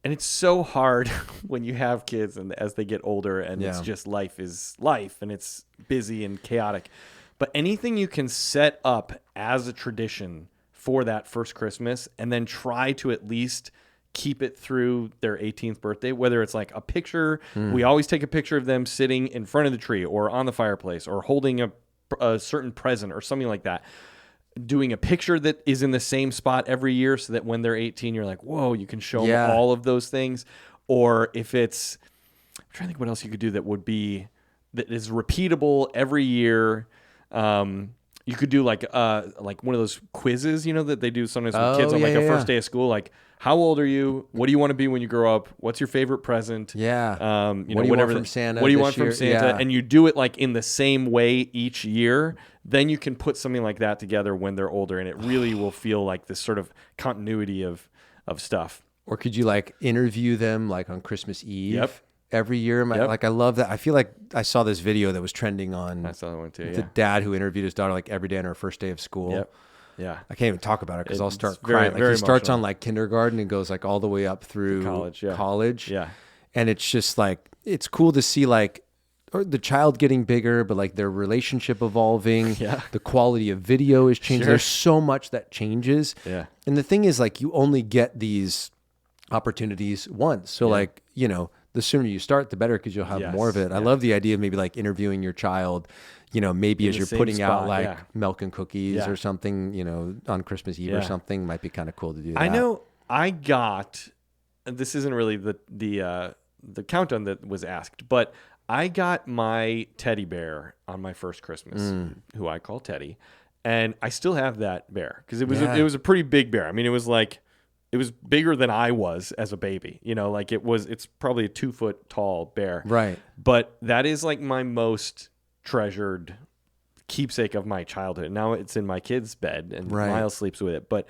and it's so hard when you have kids and as they get older and it's just life is life and it's busy and chaotic. But anything you can set up as a tradition for that first Christmas and then try to at least keep it through their 18th birthday, whether it's like a picture, we always take a picture of them sitting in front of the tree or on the fireplace or holding a certain present or something like that. Doing a picture that is in the same spot every year so that when they're 18, you're like, whoa, you can show them all of those things. Or if it's, I'm trying to think what else you could do that is repeatable every year. You could do like one of those quizzes, that they do sometimes with kids on a first day of school, like, how old are you? What do you want to be when you grow up? What's your favorite present? Yeah. What do you want from Santa? What do you want from Santa? Yeah. And you do it like in the same way each year. Then you can put something like that together when they're older, and it really will feel like this sort of continuity of stuff. Or could you like interview them like on Christmas Eve? Every year, like I love that. I feel like I saw this video that was trending on. I saw that one too. The dad who interviewed his daughter like every day on her first day of school. Yep. Yeah, I can't even talk about it because I'll start crying. Like he starts on like kindergarten and goes like all the way up through college. Yeah, and it's just like it's cool to see like the child getting bigger, but like their relationship evolving. Yeah, the quality of video is changing. Sure. There's so much that changes. Yeah, and the thing is like you only get these opportunities once. So like the sooner you start, the better because you'll have more of it. I love the idea of maybe like interviewing your child. Maybe as you're putting out like milk and cookies or something, on Christmas Eve or something, might be kind of cool to do that. I know I got, this isn't really the countdown that was asked, but I got my teddy bear on my first Christmas, who I call Teddy, and I still have that bear because it was a pretty big bear. I mean, it was like it was bigger than I was as a baby. You know, like it's probably a 2 foot tall bear. Right. But that is like my most treasured keepsake of my childhood. Now it's in my kid's bed and Miles sleeps with it. But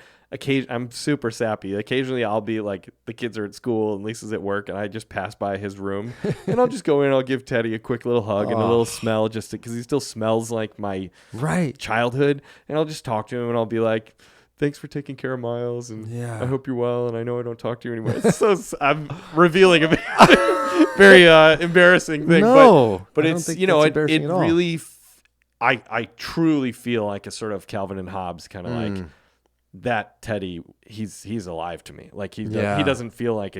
I'm super sappy. Occasionally I'll be like, the kids are at school and Lisa's at work, and I just pass by his room and I'll just go in and I'll give Teddy a quick little hug and a little smell, just because he still smells like my childhood. And I'll just talk to him and I'll be like, thanks for taking care of Miles, and I hope you're well, and I know I don't talk to you anymore. I'm revealing a very embarrassing thing. But it's, you know, it really, I truly feel like a sort of Calvin and Hobbes kind of like, that Teddy, he's alive to me. Like he doesn't feel like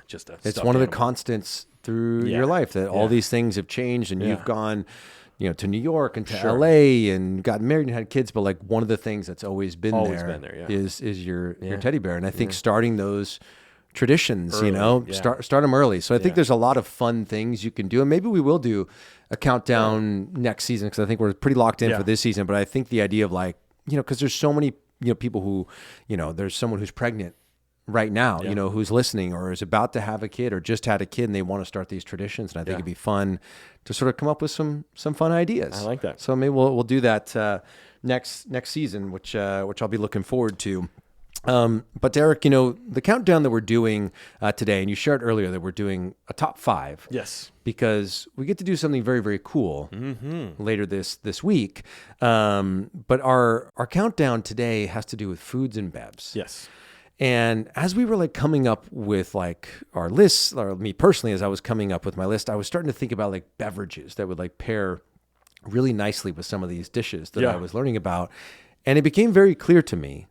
just a it's one of the constants through your life, that all these things have changed, and you've gone, you know, to New York and to LA and gotten married and had kids, but like one of the things that's always been there is your teddy bear. And I think starting those traditions, early, you know, start them early. So I think there's a lot of fun things you can do, and maybe we will do a countdown next season, because I think we're pretty locked in for this season. But I think the idea of like, you know, because there's so many, you know, people who, you know, there's someone who's pregnant right now, you know, who's listening or is about to have a kid or just had a kid, and they want to start these traditions. And I think it'd be fun to sort of come up with some fun ideas. I like that. So maybe we'll do that next season, which I'll be looking forward to. But Derek, you know, the countdown that we're doing today, and you shared earlier that we're doing a top 5. Yes. Because we get to do something very, very cool later this week. But our countdown today has to do with foods and bevs. Yes. And as we were like coming up with like our lists, or me personally, as I was coming up with my list, I was starting to think about like beverages that would like pair really nicely with some of these dishes that I was learning about. And it became very clear to me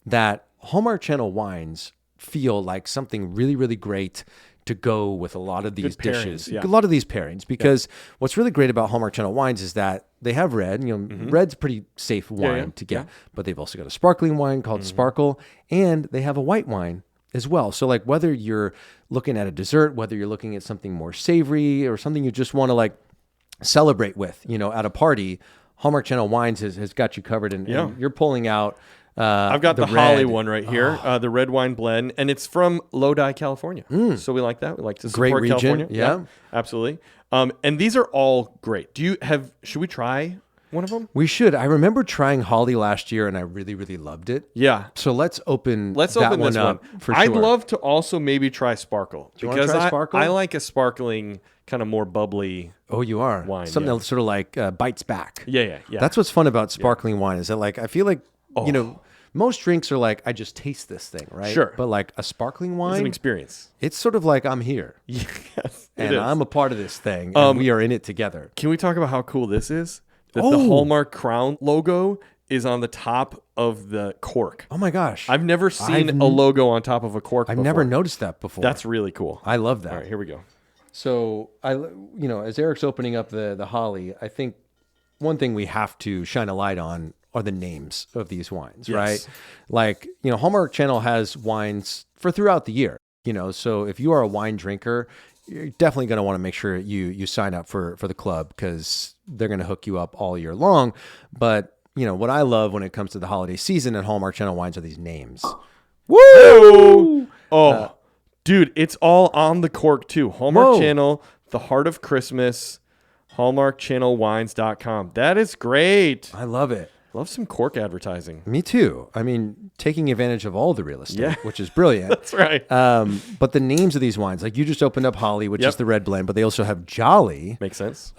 that Hallmark Channel wines feel like something really, really great to go with a lot of these dishes, a lot of these pairings, because what's really great about Hallmark Channel wines is that they have red, you know, red's pretty safe wine to get, but they've also got a sparkling wine called Sparkle, and they have a white wine as well. So like whether you're looking at a dessert, whether you're looking at something more savory or something you just want to like celebrate with, you know, at a party, Hallmark Channel wines has got you covered, and you're pulling out I've got the Holly one right here, the red wine blend, and it's from Lodi, California. So we like that. We like to support great region. California. Yeah, absolutely. And these are all great. Should we try one of them? We should. I remember trying Holly last year, and I really, really loved it. Yeah. So let's open this one one up for sure. I'd love to also maybe try Sparkle, because try Sparkle? I like a sparkling, kind of more bubbly. Oh, you are wine, something that sort of like bites back. Yeah. That's what's fun about sparkling wine, is that like I feel like you know, most drinks are like, I just taste this thing, right? Sure. But like a sparkling wine, it's an experience. It's sort of like I'm here. Yes, and I'm a part of this thing, and we are in it together. Can we talk about how cool this is? That the Hallmark Crown logo is on the top of the cork. Oh my gosh. I've never seen a logo on top of a cork before. I've never noticed that before. That's really cool. I love that. All right, here we go. So you know, as Eric's opening up the Holly, I think one thing we have to shine a light on are the names of these wines, right? Like, you know, Hallmark Channel has wines for throughout the year, you know, so if you are a wine drinker, you're definitely going to want to make sure you sign up for the club, because they're going to hook you up all year long. But, you know, what I love when it comes to the holiday season and Hallmark Channel wines are these names. Woo! Dude, it's all on the cork too. Hallmark Channel, The Heart of Christmas, HallmarkChannelWines.com. That is great. I love it. Love some cork advertising. Me too. I mean, taking advantage of all the real estate, which is brilliant. That's right. But the names of these wines, like you just opened up Holly, which is the red blend, but they also have Jolly. Makes sense.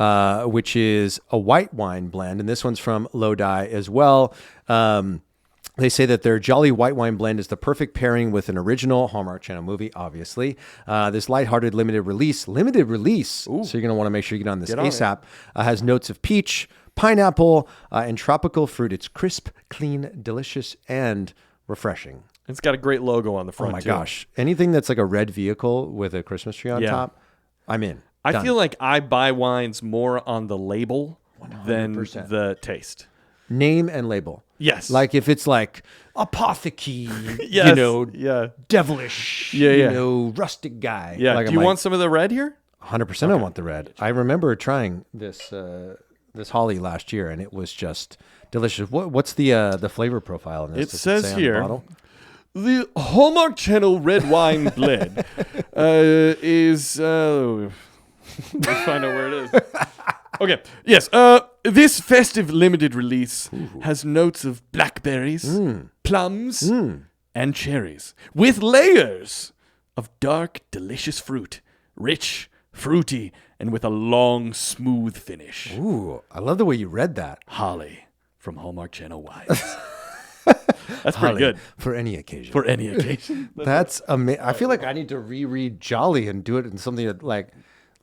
Which is a white wine blend, and this one's from Lodi as well. They say that their Jolly white wine blend is the perfect pairing with an original Hallmark Channel movie, obviously. This lighthearted limited release, so you're going to want to make sure you get on this ASAP, has notes of peach, pineapple, and tropical fruit. It's crisp, clean, delicious, and refreshing. It's got a great logo on the front, Oh my gosh. Anything that's like a red vehicle with a Christmas tree on top, I'm in. I feel like I buy wines more on the label 100%. Than the taste. Name and label. Yes. Like if it's like apothecary, you know, devilish, you know, rustic guy. Yeah. Like Do you want some of the red here? 100% I want the red. I remember trying this Holly last year, and it was just delicious. What's the flavor profile in this? It says here, The Hallmark Channel red wine blend is. Let's find out where it is. Okay. Yes. This festive limited release has notes of blackberries, plums, and cherries, with layers of dark, delicious fruit, rich, fruity, and with a long, smooth finish. Ooh, I love the way you read that. Holly from Hallmark Channel Wines. That's pretty Holly, good for any occasion. for any occasion. That's amazing. I feel like I need to reread Jolly and do it in something that like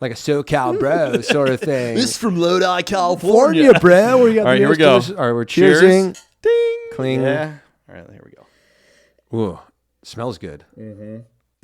a SoCal bro sort of thing. This from Lodi, California, bro. Where you got All right, the here we most go. delicious- All right, we're cheersing. Ding. Cling. Yeah. All right, here we go. Ooh, smells good.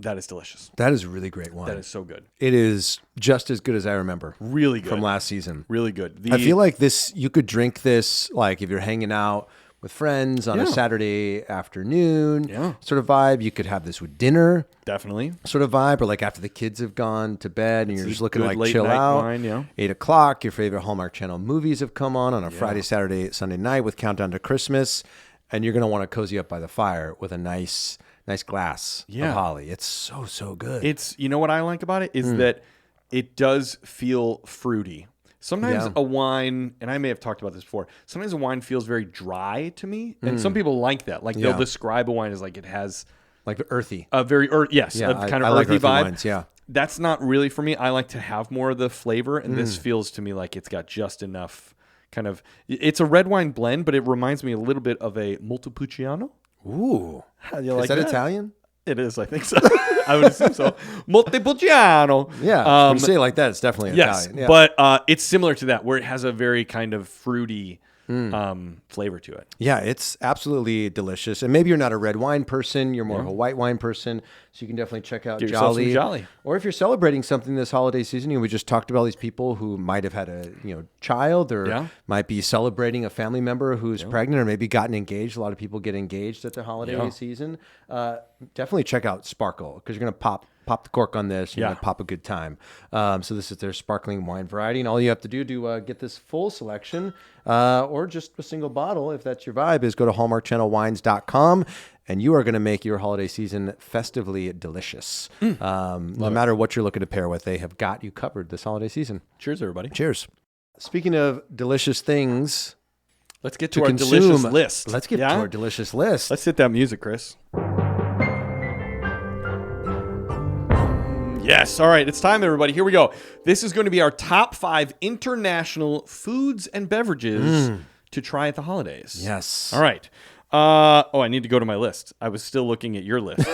That is delicious. That is a really great wine. That is so good. It is just as good as I remember Really good. from last season. Really good. I feel like this, you could drink this like if you're hanging out with friends on a Saturday afternoon sort of vibe. You could have this with dinner definitely. sort of vibe, or like after the kids have gone to bed and you're just looking to good like late chill night out. wine, yeah. 8 o'clock, your favorite Hallmark Channel movies have come on a Friday, Saturday, Sunday night with Countdown to Christmas. And you're going to want to cozy up by the fire with a nice glass of Holly. It's so good. It's, you know what I like about it is that it does feel fruity. Sometimes a wine, and I may have talked about this before, sometimes a wine feels very dry to me. And some people like that. Like they'll describe a wine as like it has like earthy. a very, yes, Yeah, a kind I of like earthy earthy vibe. wines, yeah. That's not really for me. I like to have more of the flavor. And this feels to me like it's got just enough kind of, it's a red wine blend, but it reminds me a little bit of a Montepulciano. Ooh. How do you Is like that Italian? It is, I think so. I would assume so. Montepulciano. Yeah. When you say it like that, it's definitely Yes, Italian. Yeah. but it's similar to that, where it has a very kind of fruity flavor to it. Yeah, it's absolutely delicious. And maybe you're not a red wine person, you're more of a white wine person, so you can definitely check out Get yourself some Jolly. Jolly. Or if you're celebrating something this holiday season, we just talked about all these people who might have had a child or might be celebrating a family member who's pregnant or maybe gotten engaged. A lot of people get engaged at the holiday season. Definitely check out Sparkle because you're going to pop the cork on this. You're going to pop a good time. So this is their sparkling wine variety. And all you have to do to get this full selection or just a single bottle, if that's your vibe, is go to hallmarkchannelwines.com and you are going to make your holiday season festively delicious. No matter what you're looking to pair with, they have got you covered this holiday season. Cheers, everybody. Cheers. Speaking of delicious things Let's get to to our consume, delicious list. Let's get to our delicious list. Let's hit that music, Chris. Yes. All right. It's time, everybody. Here we go. This is going to be our top 5 international foods and beverages to try at the holidays. Yes. All right. I need to go to my list. I was still looking at your list.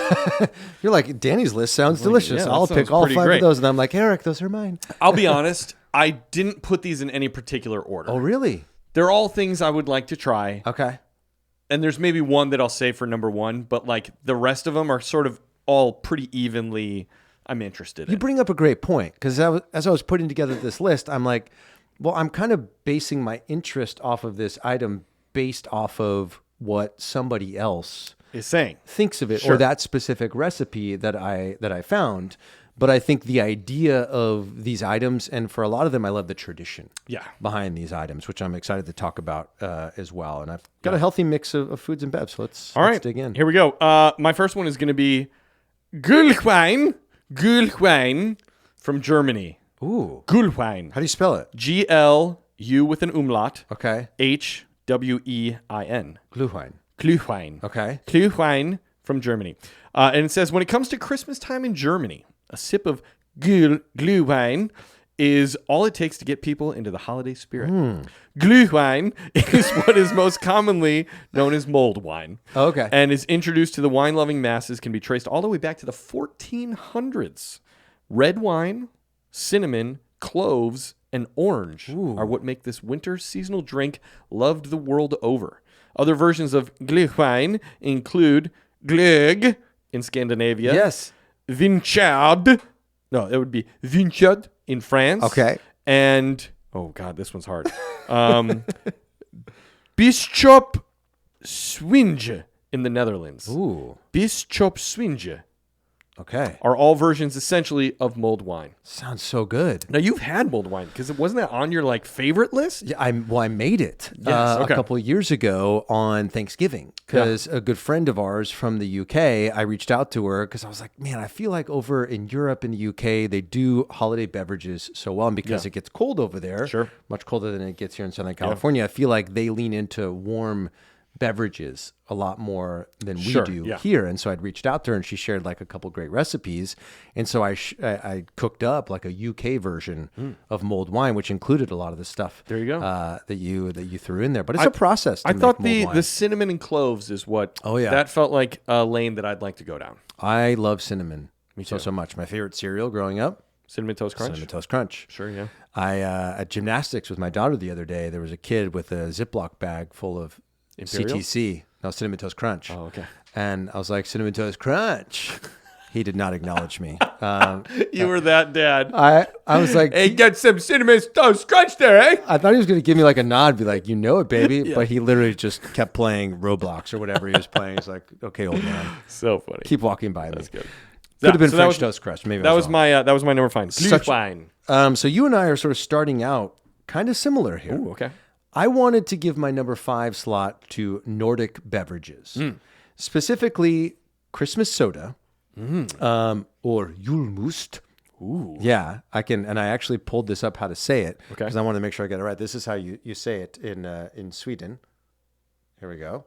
You're like, Danny's list sounds delicious. yeah, that I'll sounds pick all 5 pretty great. of those. And I'm like, Eric, those are mine. I'll be honest. I didn't put these in any particular order. Oh, really? They're all things I would like to try. Okay. And there's maybe one that I'll save for number 1, but like the rest of them are sort of all pretty evenly I'm interested in. You bring up a great point because as I was putting together this list, I'm like, well, I'm kind of basing my interest off of this item based off of what somebody else is saying. Thinks of it Sure. or that specific recipe that I found. But I think the idea of these items, and for a lot of them, I love the tradition behind these items, which I'm excited to talk about as well. And I've got a healthy mix of foods and bevs. So let's dig in. Here we go. My first one is going to be Gülwein from Germany. Ooh. Gülwein. How do you spell it? GLU with an umlaut. Okay. HWEIN. Glühwein. Glühwein. Okay. Glühwein from Germany. And it says, when it comes to Christmas time in Germany, a sip of Glühwein is all it takes to get people into the holiday spirit. Glühwein is what is most commonly known as mulled wine. Okay. And is introduced to the wine-loving masses, can be traced all the way back to the 1400s. Red wine, cinnamon, cloves, and orange are what make this winter seasonal drink loved the world over. Other versions of Glühwein include Glögg in Scandinavia. Yes. Vinchard. No, it would be Vinchard in France. Okay. And, oh God, this one's hard. Bisschop Swinge in the Netherlands. Ooh. Bisschop Swinge. Okay. are all versions essentially of mulled wine. Sounds so good. Now you've had mulled wine because it wasn't that on your like favorite list? Yeah, I made it Yes, okay. a couple of years ago on Thanksgiving because a good friend of ours from the UK, I reached out to her because I was like, man, I feel like over in Europe and the UK, they do holiday beverages so well. And because it gets cold over there, much colder than it gets here in Southern California, I feel like they lean into warm beverages a lot more than we do here. And so I'd reached out to her and she shared like a couple great recipes. And so I cooked up like a UK version of mulled wine, which included a lot of the stuff There you go. that you threw in there. But it's a process. I To thought make mulled wine. the cinnamon and cloves is what. Oh, yeah. That felt like a lane that I'd like to go down. I love cinnamon too. so much. My favorite cereal growing up, Cinnamon Toast Crunch. Cinnamon Toast Crunch. Sure, yeah. I at gymnastics with my daughter the other day, there was a kid with a Ziploc bag full of Imperial? CTC. No, Cinnamon Toast Crunch. Oh, okay. And I was like, Cinnamon Toast Crunch. He did not acknowledge me. You were that dad. I was like, Hey, get some Cinnamon Toast Crunch there, eh? I thought he was going to give me like a nod, be like, you know it, baby. But he literally just kept playing Roblox or whatever he was playing. He's like, okay, old man, So funny. keep walking by me. That's good. Could have been So that French was- Toast Crunch. Maybe That I was wrong. my number 5. Such- Glühwein. So you and I are sort of starting out kind of similar here. Ooh, okay. I wanted to give my number 5 slot to Nordic beverages, specifically Christmas soda or julmust. Ooh. Yeah, I can, and I actually pulled this up how to say it Okay. because I wanted to make sure I got it right. This is how you say it in Sweden. Here we go.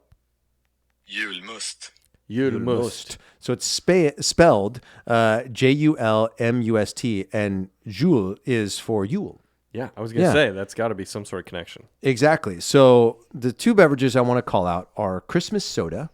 Julmust. Julmust. So it's spelled Julmust, and Jul is for Yule. Yeah, I was going to say, that's got to be some sort of connection. Exactly. So the two beverages I want to call out are Christmas soda,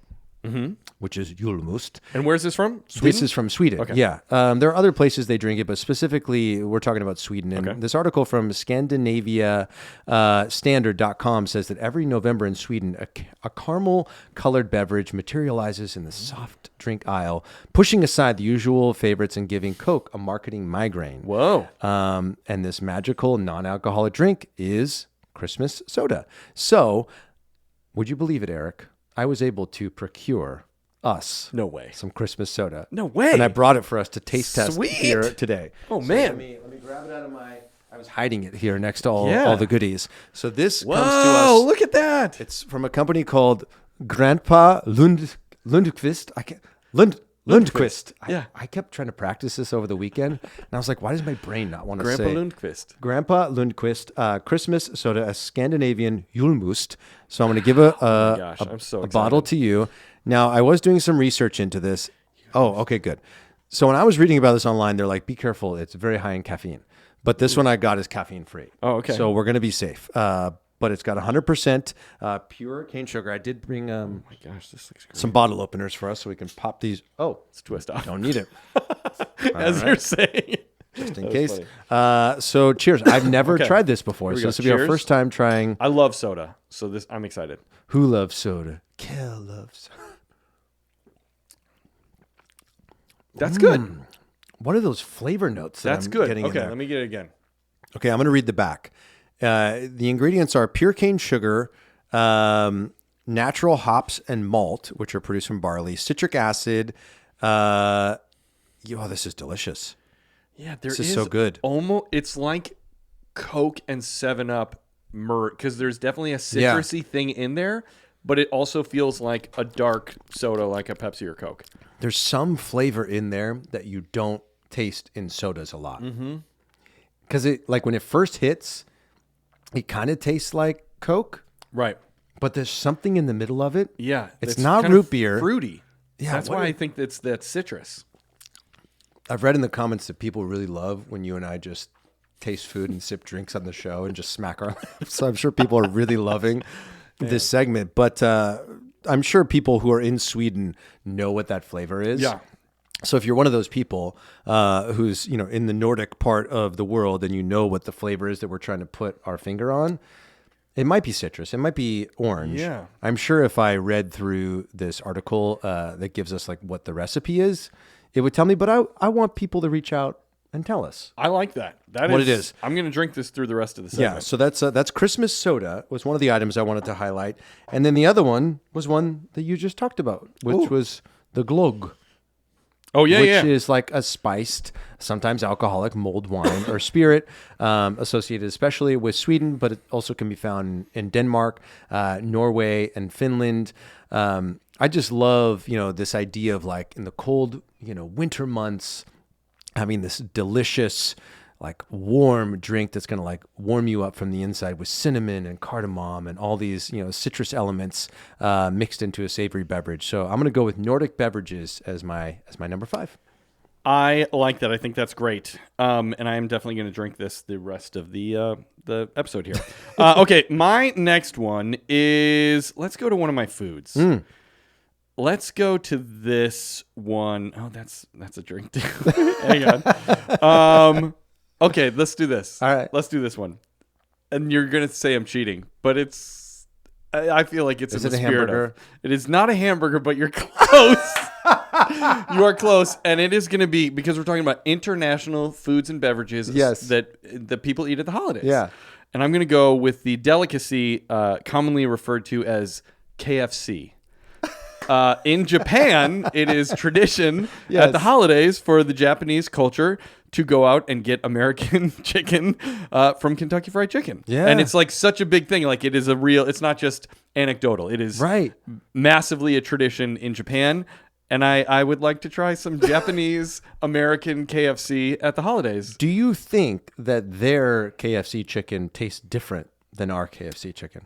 which is julmust. And where's this from? This is from Sweden. Okay. Yeah. There are other places they drink it, but specifically we're talking about Sweden. And this article from ScandinaviaStandard.com says that every November in Sweden, a caramel-colored beverage materializes in the soft drink aisle, pushing aside the usual favorites and giving Coke a marketing migraine. Whoa. And this magical non-alcoholic drink is Christmas soda. So, would you believe it, Eric? I was able to procure us No way. some Christmas soda. No way. And I brought it for us to taste test Sweet. here today. Oh, So man. let me grab it out of my. I was hiding it here next to all the goodies. So this Whoa, comes to us. look at that. It's from a company called Grandpa Lundqvist. Lundqvist. Yeah. I kept trying to practice this over the weekend, and I was like, why does my brain not want to say Grandpa Lundqvist. Grandpa Lundqvist, Christmas soda, a Scandinavian julmust. So I'm going to give a gosh, I'm so a excited. bottle to you. Now, I was doing some research into this. Oh, okay, good. So when I was reading about this online, they're like, be careful. It's very high in caffeine. But this one I got is caffeine free. Oh, okay. So we're going to be safe. But it's got 100% pure cane sugar. I did bring My gosh, this looks great. some bottle openers for us so we can pop these. Oh, Let's twist off. don't need it. As you're saying. Just in case. So cheers. I've never tried this before. we So go. this will be our Cheers. first time trying. I love soda, so I'm excited. Who loves soda? Kel loves soda. That's good. What are those flavor notes that That's I'm good. getting in Okay, there? let me get it again. Okay, I'm going to read the back. The ingredients are pure cane sugar, natural hops and malt, which are produced from barley, citric acid. This is delicious. Yeah, This is so good. Almost, it's like Coke and 7-Up because there's definitely a citrusy thing in there, but it also feels like a dark soda, like a Pepsi or Coke. There's some flavor in there that you don't taste in sodas a lot. Because like when it first hits, it kind of tastes like Coke, Right. but there's something in the middle of it. Yeah. It's not kind root of beer. Fruity. Yeah, That's what why a- I think that's citrus. I've read in the comments that people really love when you and I just taste food and sip drinks on the show and just smack our lips. So I'm sure people are really loving this segment. But I'm sure people who are in Sweden know what that flavor is. Yeah. So if you're one of those people who's in the Nordic part of the world and you know what the flavor is that we're trying to put our finger on, it might be citrus. It might be orange. Yeah. I'm sure if I read through this article that gives us like what the recipe is, it would tell me. But I want people to reach out and tell us. I like that. What it is. I'm going to drink this through the rest of the Yeah, segment. so that's Christmas soda was one of the items I wanted to highlight, and then the other one was one that you just talked about, which was the glögg. Oh, yeah, which yeah. is like a spiced, sometimes alcoholic mulled wine or spirit, associated especially with Sweden, but it also can be found in Denmark, Norway, and Finland. I just love, this idea of like in the cold, winter months, having this delicious, like warm drink that's going to like warm you up from the inside with cinnamon and cardamom and all these, citrus elements mixed into a savory beverage. So I'm going to go with Nordic beverages as my number 5. I like that. I think that's great. And I am definitely going to drink this the rest of the episode here. Okay, my next one is, let's go to one of my foods. Let's go to this one. Oh, that's a drink too. Hang on. Okay, let's do this. All right. Let's do this one. And you're going to say I'm cheating, but I feel like it's Is in it the a spirit hamburger? of. It is not a hamburger, but you're close. You are close, and it is going to be, because we're talking about international foods and beverages Yes. that people eat at the holidays. Yeah. And I'm going to go with the delicacy commonly referred to as KFC. In Japan, it is tradition at the holidays for the Japanese culture to go out and get American chicken from Kentucky Fried Chicken. Yeah. And it's like such a big thing. Like it is it's not just anecdotal. It is Right. massively a tradition in Japan. And I would like to try some Japanese American KFC at the holidays. Do you think that their KFC chicken tastes different than our KFC chicken?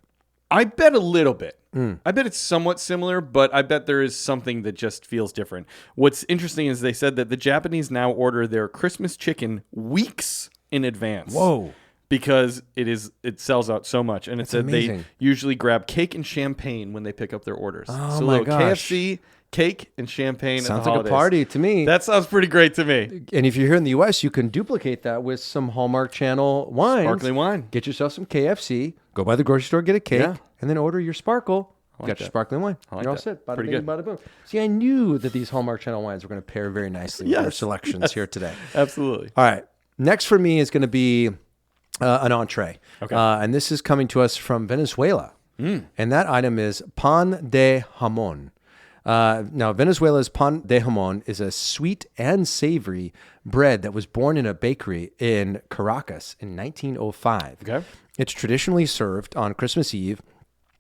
I bet a little bit. I bet it's somewhat similar, but I bet there is something that just feels different. What's interesting is they said that the Japanese now order their Christmas chicken weeks in advance. Whoa. Because it sells out so much. And it said amazing. they usually grab cake and champagne when they pick up their orders. Oh, so my little gosh. KFC, cake, and champagne Sounds at the like holidays. a party to me. That sounds pretty great to me. And if you're here in the U.S., you can duplicate that with some Hallmark Channel wines. Sparkling wine. Get yourself some KFC. Go by the grocery store, get a cake, Yeah. and then order your sparkle. You got your that. sparkling wine. I like You're all that. set. Bada Pretty bing, good. bada boom. See, I knew that these Hallmark Channel wines were going to pair very nicely with our Yes. selections here today. Absolutely. All right. Next for me is going to be an entree. Okay. And this is coming to us from Venezuela. And that item is pan de jamón. Now, Venezuela's pan de jamón is a sweet and savory bread that was born in a bakery in Caracas in 1905. Okay. It's traditionally served on Christmas Eve,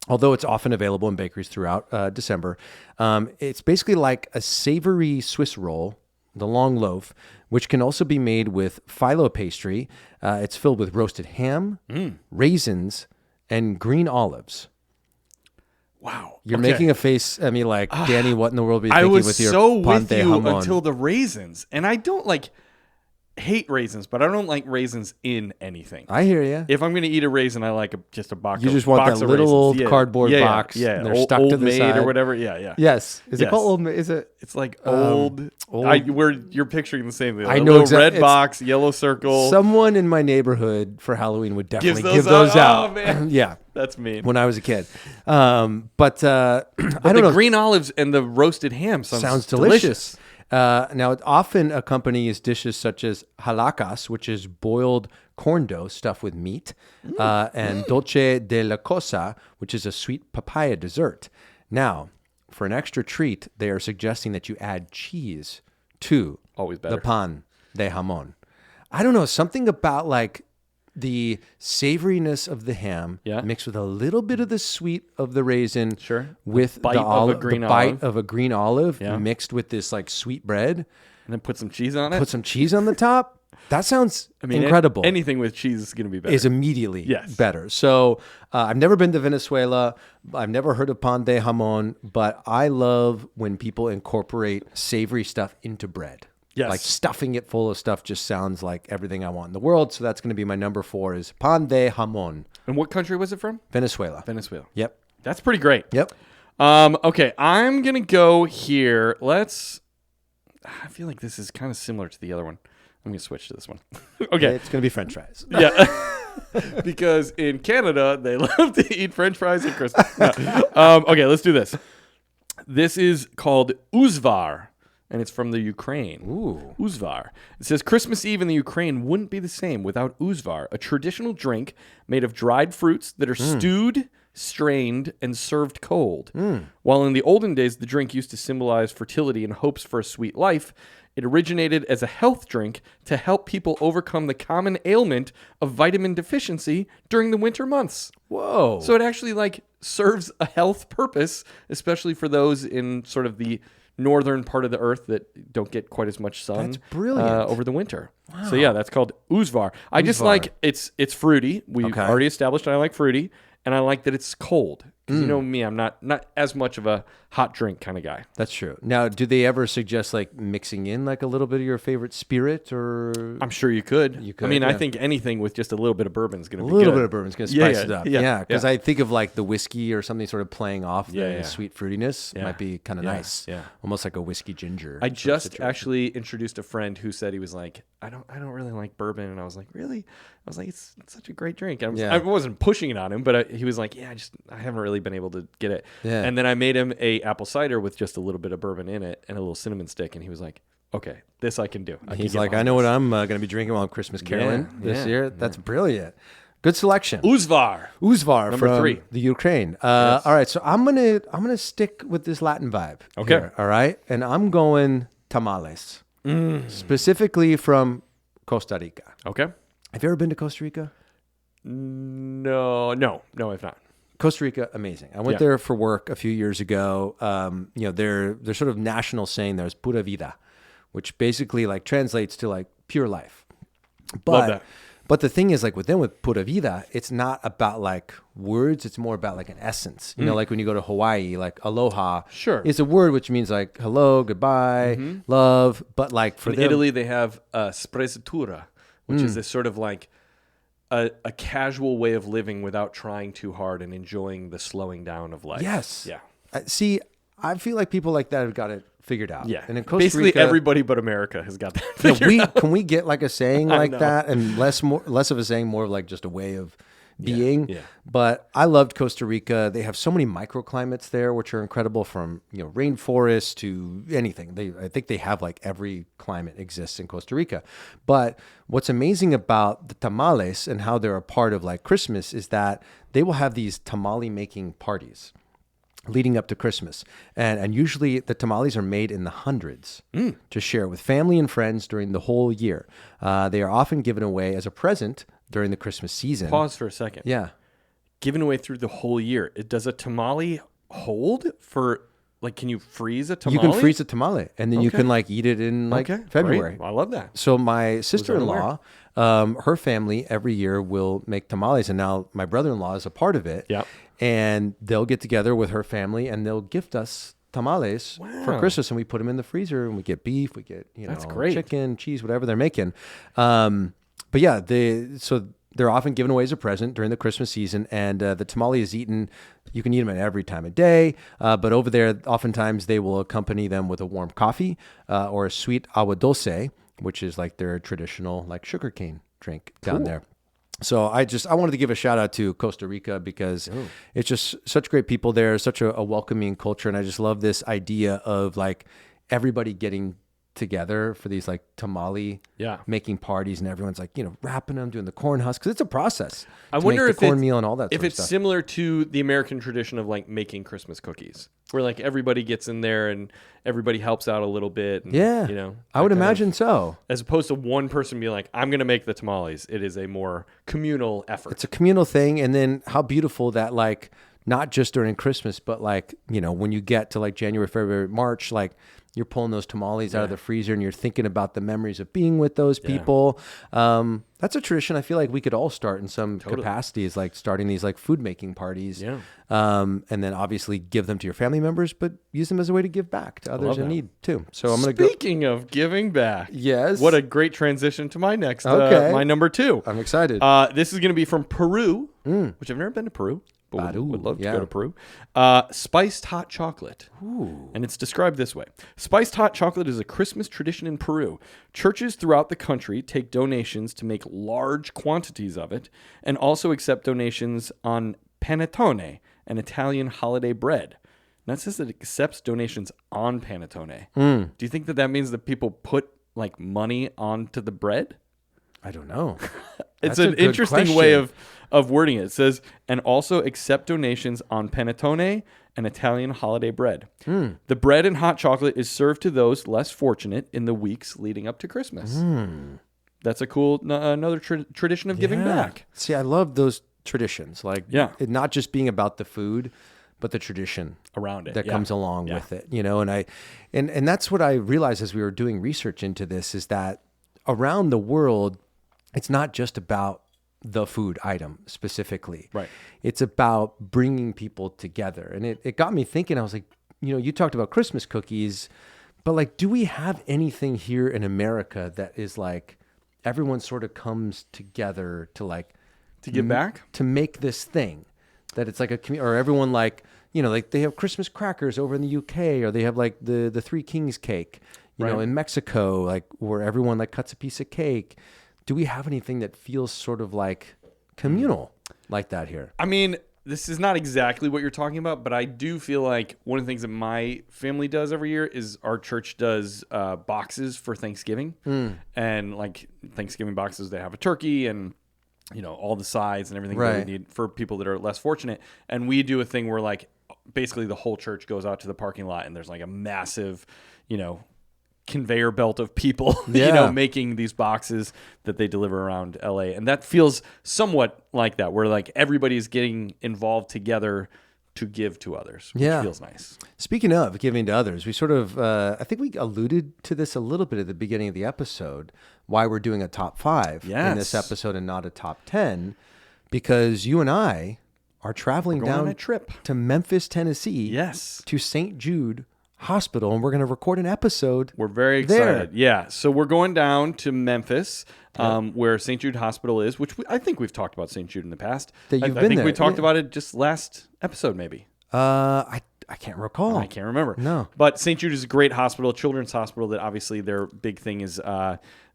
although it's often available in bakeries throughout December. It's basically like a savory Swiss roll, the long loaf, which can also be made with phyllo pastry. It's filled with roasted ham, raisins, and green olives. Wow. You're Okay. making a face at me like, Danny, what in the world are you I thinking was with your so pan with de you jamón? until the raisins. And I don't hate raisins, but I don't like raisins in anything. I hear you. If I'm going to eat a raisin, I like just a box. You just want box that of little raisins. old Yeah. cardboard Yeah, box, Yeah, and they're Old- stuck Old to the Maid side. or whatever. Yeah, yeah. Yes. Is it Yes. called Old Maid? Is it? It's like old. old- Where you're picturing the same thing. I A know little exact- red box, yellow circle. Someone in my neighborhood for Halloween would definitely those give those out. out. Oh, man. Yeah. That's mean. When I was a kid. I But don't the know. green olives and the roasted ham sounds delicious. Now, it often accompanies dishes such as halacas, which is boiled corn dough stuffed with meat, and dulce de la cosa, which is a sweet papaya dessert. Now, for an extra treat, they are suggesting that you add cheese to Always better. the pan de jamón. I don't know, something about like the savoriness of the ham Yeah. mixed with a little bit of the sweet of the raisin, Sure. with bite the of a olive, green the bite olive. of a green olive Yeah. mixed with this like sweet bread. And then put some cheese on it. Put some cheese on the top. That sounds I mean, incredible. Anything with cheese is going to be better. Is immediately Yes. better. So I've never been to Venezuela. I've never heard of pan de jamón, but I love when people incorporate savory stuff into bread. Yes. Like stuffing it full of stuff just sounds like everything I want in the world. So that's going to be my number 4 is pan de jamón, And what country was it from? Venezuela. Venezuela. Yep. That's pretty great. Yep. Okay, I'm going to go here. I feel like this is kind of similar to the other one. I'm going to switch to this one. Okay. It's going to be French fries. Yeah. Because in Canada, they love to eat French fries at Christmas. No. Okay, let's do this. This is called Uzvar, and it's from the Ukraine. Ooh. Uzvar. It says Christmas Eve in the Ukraine wouldn't be the same without Uzvar, a traditional drink made of dried fruits that are stewed, strained, and served cold. While in the olden days, the drink used to symbolize fertility and hopes for a sweet life, it originated as a health drink to help people overcome the common ailment of vitamin deficiency during the winter months. Whoa. So it actually like serves a health purpose, especially for those in sort of the northern part of the earth that don't get quite as much sun. That's brilliant. Over the winter. Wow. So yeah, that's called Uzvar. I just like it's fruity. We already established I like fruity, and I like that it's cold. Because you know me, I'm not as much of a hot drink kind of guy. That's true. Now, do they ever suggest like mixing in like a little bit of your favorite spirit, or I'm sure you could. I mean, yeah. I think anything with just a little bit of bourbon is going to be a little good. bit of bourbon's going to spice it up. Yeah, Because I think of like the whiskey or something sort of playing off the sweet fruitiness. Yeah. Might be kind of nice. Yeah. Almost like a whiskey ginger. I just actually introduced a friend who said he was like, I don't really like bourbon, and I was like, really? I was like, it's such a great drink. I wasn't pushing it on him, but he was like, yeah, I haven't really been able to get it. Yeah. And then I made him a apple cider with just a little bit of bourbon in it and a little cinnamon stick, and he was like, okay, this I can do. He's like, I know what I'm going to be drinking while I'm Christmas caroling this year. That's brilliant. Good selection. Uzvar Number from 3, the Ukraine. All right, so I'm gonna stick with this Latin vibe. Okay. Here, all right, and I'm going tamales, specifically from Costa Rica. Okay. Have you ever been to Costa Rica? No, I've not. Costa Rica, amazing. I went there for work a few years ago. Their sort of national saying there is pura vida, which basically like translates to like pure life. Love that. But the thing is, like with pura vida, it's not about like words. It's more about like an essence. You know, like when you go to Hawaii, like aloha, is a word which means like hello, goodbye, love. But like for in Italy, they have sprezzatura, which is this sort of like a casual way of living without trying too hard and enjoying the slowing down of life. Yes. Yeah. See, I feel like people like that have got it figured out. Yeah. And in Costa basically Rica, everybody but America has got that figured out. Can we get like a saying like that and less of a saying, more of like just a way of being? Yeah. But I loved Costa Rica. They have so many microclimates there, which are incredible, from rainforest to anything. I think they have like every climate exists in Costa Rica. But what's amazing about the tamales and how they're a part of like Christmas is that they will have these tamale making parties leading up to Christmas. And usually the tamales are made in the hundreds to share with family and friends during the whole year. They are often given away as a present during the Christmas season. Pause for a second. Yeah. Given away through the whole year. Does a tamale hold for, like, can you freeze a tamale? You can freeze a tamale, and then you can like eat it in like February. Great. I love that. So my sister-in-law, her family every year will make tamales, and now my brother-in-law is a part of it. Yep. And they'll get together with her family, and they'll gift us tamales for Christmas, and we put them in the freezer, and we get beef, we get That's great. chicken, cheese, whatever they're making. But yeah, they're often given away as a present during the Christmas season, and the tamale is eaten. You can eat them at every time of day, but over there, oftentimes they will accompany them with a warm coffee or a sweet agua dulce, which is like their traditional like sugarcane drink down there. So I wanted to give a shout out to Costa Rica because it's just such great people there, such a welcoming culture, and I just love this idea of like everybody getting together for these like tamale making parties, and everyone's like wrapping them, doing the corn husk, because it's a process. I wonder if cornmeal and all that. If it's stuff. similar to the American tradition of like making Christmas cookies, where like everybody gets in there and everybody helps out a little bit. And, I would imagine so. As opposed to one person being like, "I'm going to make the tamales." It is a more communal effort. It's a communal thing, and then how beautiful that like not just during Christmas, but like when you get to like January, February, March, like. You're pulling those tamales out of the freezer and you're thinking about the memories of being with those people. That's a tradition I feel like we could all start in some capacities, like starting these like food making parties. Yeah. And then obviously give them to your family members, but use them as a way to give back to others in need too. So I'm going to go. Speaking of giving back. Yes. What a great transition to my next, my number 2. I'm excited. This is going to be from Peru, which I've never been to Peru. But would love to go to Peru. Spiced hot chocolate. Ooh. And it's described this way. Spiced hot chocolate is a Christmas tradition in Peru. Churches throughout the country take donations to make large quantities of it, and also accept donations on panettone, an Italian holiday bread. Now it says that it accepts donations on panettone. Do you think that means that people put like money onto the bread? I don't know. It's That's a an good interesting way question. of wording it. It says, and also accept donations on panettone and Italian holiday bread. The bread and hot chocolate is served to those less fortunate in the weeks leading up to Christmas. That's a cool another tradition of giving back. See, I love those traditions. Like, it not just being about the food, but the tradition Around it, that comes along Yeah. with it. You know, and that's what I realized as we were doing research into this is that around the world, it's not just about the food item specifically. Right. It's about bringing people together. And it got me thinking, I was like, you know, you talked about Christmas cookies, but like, do we have anything here in America that is like, everyone sort of comes together to like, To give back? to make this thing that it's like a community, or everyone like, you know, like they have Christmas crackers over in the UK, or they have like the Three Kings cake, you know, in Mexico, like where everyone like cuts a piece of cake. Do we have anything that feels sort of like communal like that here? I mean, this is not exactly what you're talking about, but I do feel like one of the things that my family does every year is our church does boxes for Thanksgiving. And like Thanksgiving boxes, they have a turkey and, you know, all the sides and everything that Right. we need for people that are less fortunate. And we do a thing where like basically the whole church goes out to the parking lot and there's like a massive, you know, conveyor belt of people, you know, making these boxes that they deliver around LA. And that feels somewhat like that, where like everybody's getting involved together to give to others, which feels nice. Speaking of giving to others, we sort of, I think we alluded to this a little bit at the beginning of the episode, why we're doing a top 5 in this Yes. episode and not a top 10, because you and I are traveling We're going on down a trip. to Memphis, Tennessee, Yes. to St. Jude Hospital, and we're going to record an episode. We're very excited. Yeah. So we're going down to Memphis, where St. Jude Hospital is, which I think we've talked about St. Jude in the past. That you've I been think we there, talked yeah. about it just last episode, maybe. I can't recall. I can't remember. No. But St. Jude is a great hospital, children's hospital, that obviously their big thing is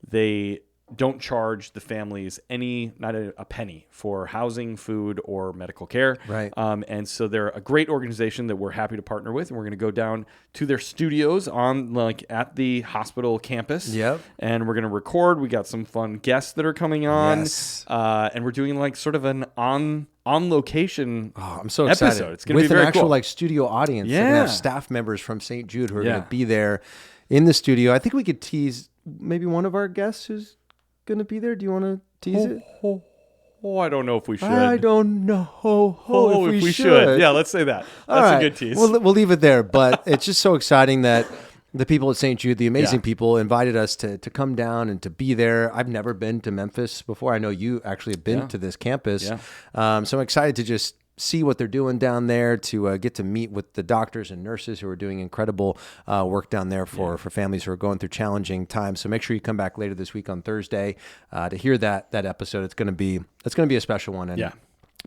they don't charge the families not a penny for housing, food, or medical care. Right. And so they're a great organization that we're happy to partner with. And we're going to go down to their studios at the hospital campus. Yep. And we're going to record. We got some fun guests that are coming on. Yes. And we're doing like sort of an on location Oh, I'm so excited. episode. It's going to with be very an actual cool. like studio audience. They're gonna Yeah. have staff members from St. Jude who are Yeah. going to be there in the studio. I think we could tease maybe one of our guests who's going to be there. Do you want to tease it? Oh, I don't know if we should. I don't know if we should. Yeah, let's say that. All That's right. a good tease. We'll leave it there. But it's just so exciting that the people at St. Jude, the amazing Yeah. people, invited us to come down and to be there. I've never been to Memphis before. I know you actually have been to this campus. Yeah. So I'm excited to just see what they're doing down there, to get to meet with the doctors and nurses who are doing incredible work down there for families who are going through challenging times. So make sure you come back later this week on Thursday to hear that episode. It's going to be a special one. And Yeah.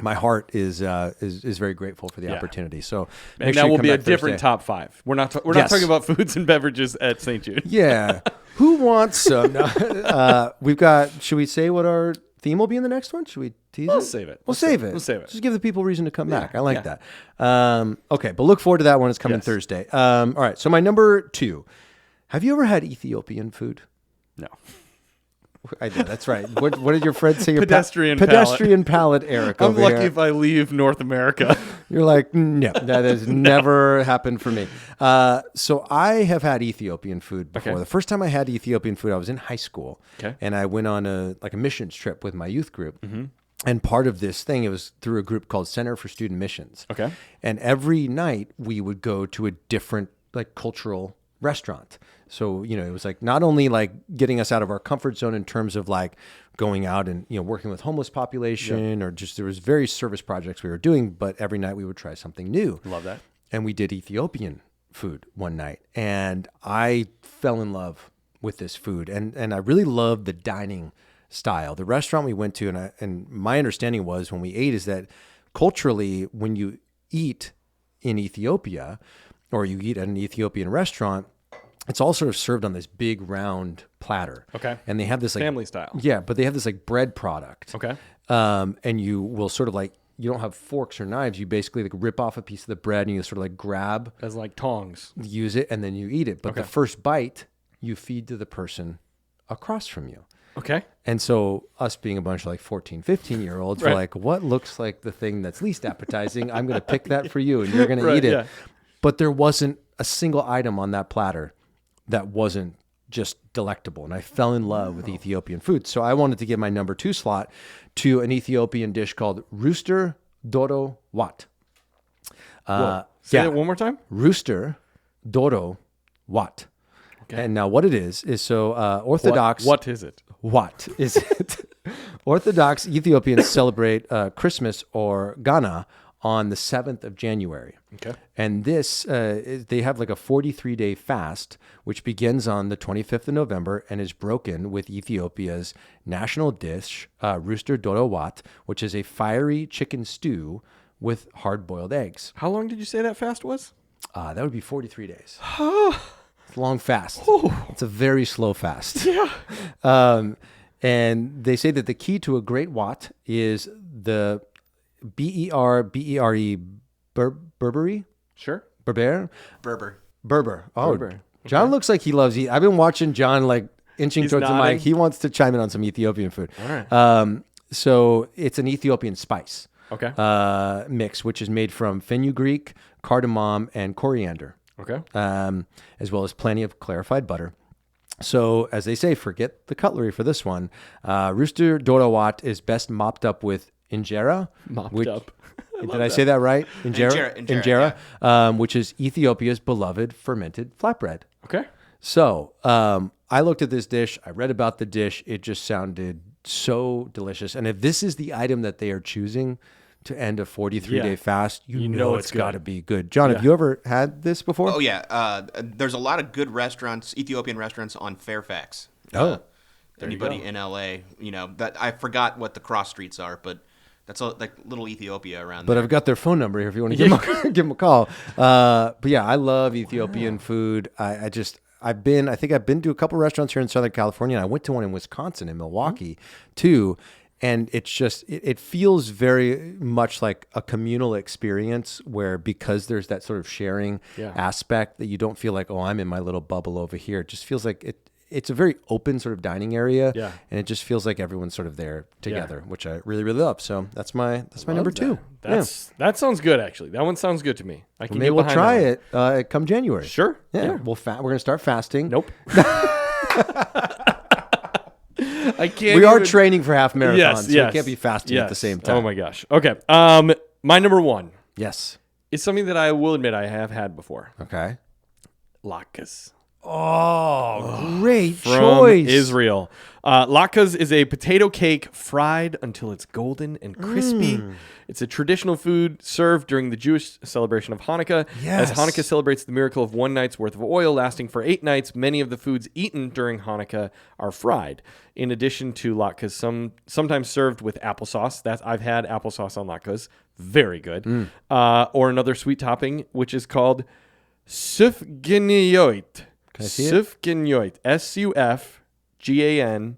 my heart is very grateful for the opportunity. So make and sure that you will come be a back different Thursday. top 5. We're not Yes. talking about foods and beverages at St. Jude. Yeah. Who wants some? No. We've got, should we say what our theme will be in the next one? Should we tease it? We'll save it. We'll save it. We'll save it. Just give the people reason to come back. I like that. Okay. But look forward to that one. It's coming Yes. Thursday. All right. So my number 2, have you ever had Ethiopian food? No. I know, that's right. What did your friend say? Your Pedestrian pedestrian palate, Eric. I'm over lucky here. if I leave North America. You're like, no, that has never happened for me. So I have had Ethiopian food before. Okay. The first time I had Ethiopian food, I was in high school. Okay. And I went on a missions trip with my youth group. And part of this thing, it was through a group called Center for Student Missions. Okay. And every night we would go to a different like cultural restaurant. So, you know, it was like not only like getting us out of our comfort zone in terms of like going out and, you know, working with homeless population or just there was various service projects we were doing, but every night we would try something new. Love that. And we did Ethiopian food one night and I fell in love with this food and I really loved the dining style. The restaurant we went to and my understanding was when we ate is that culturally when you eat in Ethiopia or you eat at an Ethiopian restaurant, it's all sort of served on this big round platter. Okay. And they have this like Family style. Yeah, but they have this like bread product. Okay. And you will sort of like you don't have forks or knives. You basically like rip off a piece of the bread and you sort of like grab, As like tongs. use it, and then you eat it. But the first bite you feed to the person across from you. Okay. And so us being a bunch of like 14, 15-year-olds, we're like, what looks like the thing that's least appetizing? I'm going to pick that for you and you're going to eat it. Yeah. But there wasn't a single item on that platter that wasn't just delectable. And I fell in love with Ethiopian food. So I wanted to give my number 2 slot to an Ethiopian dish called Rooster Doro Wat. Say that one more time. Rooster Doro Wat. Okay. And now what it is so Orthodox. What is it? What is it? Orthodox Ethiopians celebrate Christmas or Ghana on the 7th of January. Okay. And this, they have like a 43-day fast, which begins on the 25th of November and is broken with Ethiopia's national dish, Rooster Doro Wat, which is a fiery chicken stew with hard-boiled eggs. How long did you say that fast was? That would be 43 days. It's a long fast. It's a very slow fast. Yeah. And they say that the key to a great Wat is the Berbere, Berbere? Sure. Berber? Berber. Oh, Berber. John looks like he loves I've been watching John like inching He's towards the nodding. mic. He wants to chime in on some Ethiopian food. All right. So it's an Ethiopian spice Okay. mix, which is made from fenugreek, cardamom, and coriander, Okay. as well as plenty of clarified butter. So, as they say, forget the cutlery for this one. Rooster Doro Wat is best mopped up with injera. Mopped up. Did I say that right? Injera, which is Ethiopia's beloved fermented flatbread. Okay. So, I looked at this dish. I read about the dish. It just sounded so delicious. And if this is the item that they are choosing to end a 43-day fast, you know it's got to be good. John, have you ever had this before? Oh yeah, there's a lot of good restaurants, Ethiopian restaurants on Fairfax. Anybody in LA, that I forgot what the cross streets are, but that's like little Ethiopia around But there. I've got their phone number here if you want to give them a call. But yeah, I love Ethiopian food. I think I've been to a couple restaurants here in Southern California, and I went to one in Wisconsin, in Milwaukee, too. And it's just, it feels very much like a communal experience where, because there's that sort of sharing aspect, that you don't feel like, oh, I'm in my little bubble over here. It just feels like it's a very open sort of dining area. Yeah. And it just feels like everyone's sort of there together, which I really, really love. So that's my number 2. That sounds good, actually. That one sounds good to me. I can Maybe we'll try it come January. Sure. Yeah. We're going to start fasting. Nope. I can't. We are training for half marathons. Yes, so yes. we can't be fasting at the same time. Oh my gosh. Okay. My number 1 Yes. is something that I will admit I have had before. Okay. Latkes. Oh, great From choice. Israel. Latkes is a potato cake fried until it's golden and crispy. It's a traditional food served during the Jewish celebration of Hanukkah. Yes. As Hanukkah celebrates the miracle of one night's worth of oil lasting for 8 nights, many of the foods eaten during Hanukkah are fried. In addition to latkes, sometimes served with applesauce. I've had applesauce on latkes. Very good. Or another sweet topping, which is called sufganiyot. Can I see it? Sufganiyot. Sufgan.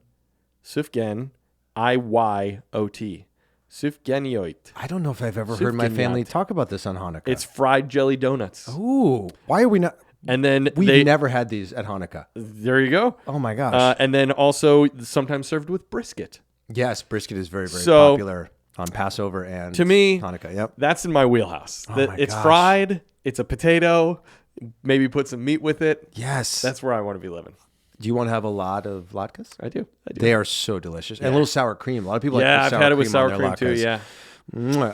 Sufgan. Iyot. Sufganiyot. I don't know if I've ever heard my family Sufganiyot. talk about this on Hanukkah. It's fried jelly donuts. Ooh, why are we not? And then We've never had these at Hanukkah. there you go. Oh my gosh. And then also sometimes served with brisket. Yes, brisket is very, very So, popular on Passover and to me, Hanukkah. Yep. That's in my wheelhouse. my It's gosh. fried. It's a potato. Maybe put some meat with it. Yes. That's where I want to be living. Do you want to have a lot of latkes? I do. They are so delicious. And a little sour cream. A lot of people like Yeah, put I've had it with on sour their cream too. latkes. Yeah.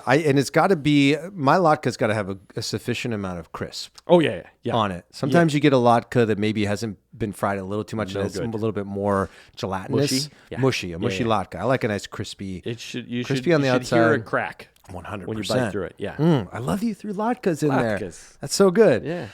And it's got to be, my latke's got to have a sufficient amount of crisp Oh yeah. on it. Sometimes you get a latke that maybe hasn't been fried a little too much, No and it's a good. little bit more gelatinous. Mushy? Yeah. Mushy, a mushy yeah. latke. I like a nice crispy. It should. You Crispy should. on the you should hear a outside. crack 100%. when you bite through it. Yeah. I love you threw latkes in there. Latkes. That's so good. Yeah.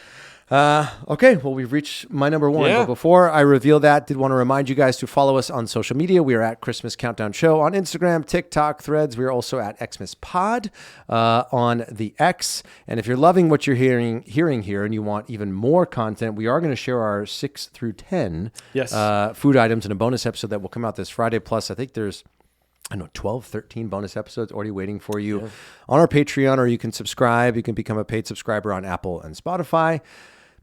Okay, well, we've reached my number 1. Yeah. But before I reveal that, did want to remind you guys to follow us on social media. We are at Christmas Countdown Show on Instagram, TikTok, Threads. We are also at Xmas Pod on the X. And if you're loving what you're hearing here and you want even more content, we are going to share our 6 through 10 Yes. food items in a bonus episode that will come out this Friday. Plus, I think there's 12, 13 bonus episodes already waiting for you on our Patreon, or you can subscribe. You can become a paid subscriber on Apple and Spotify.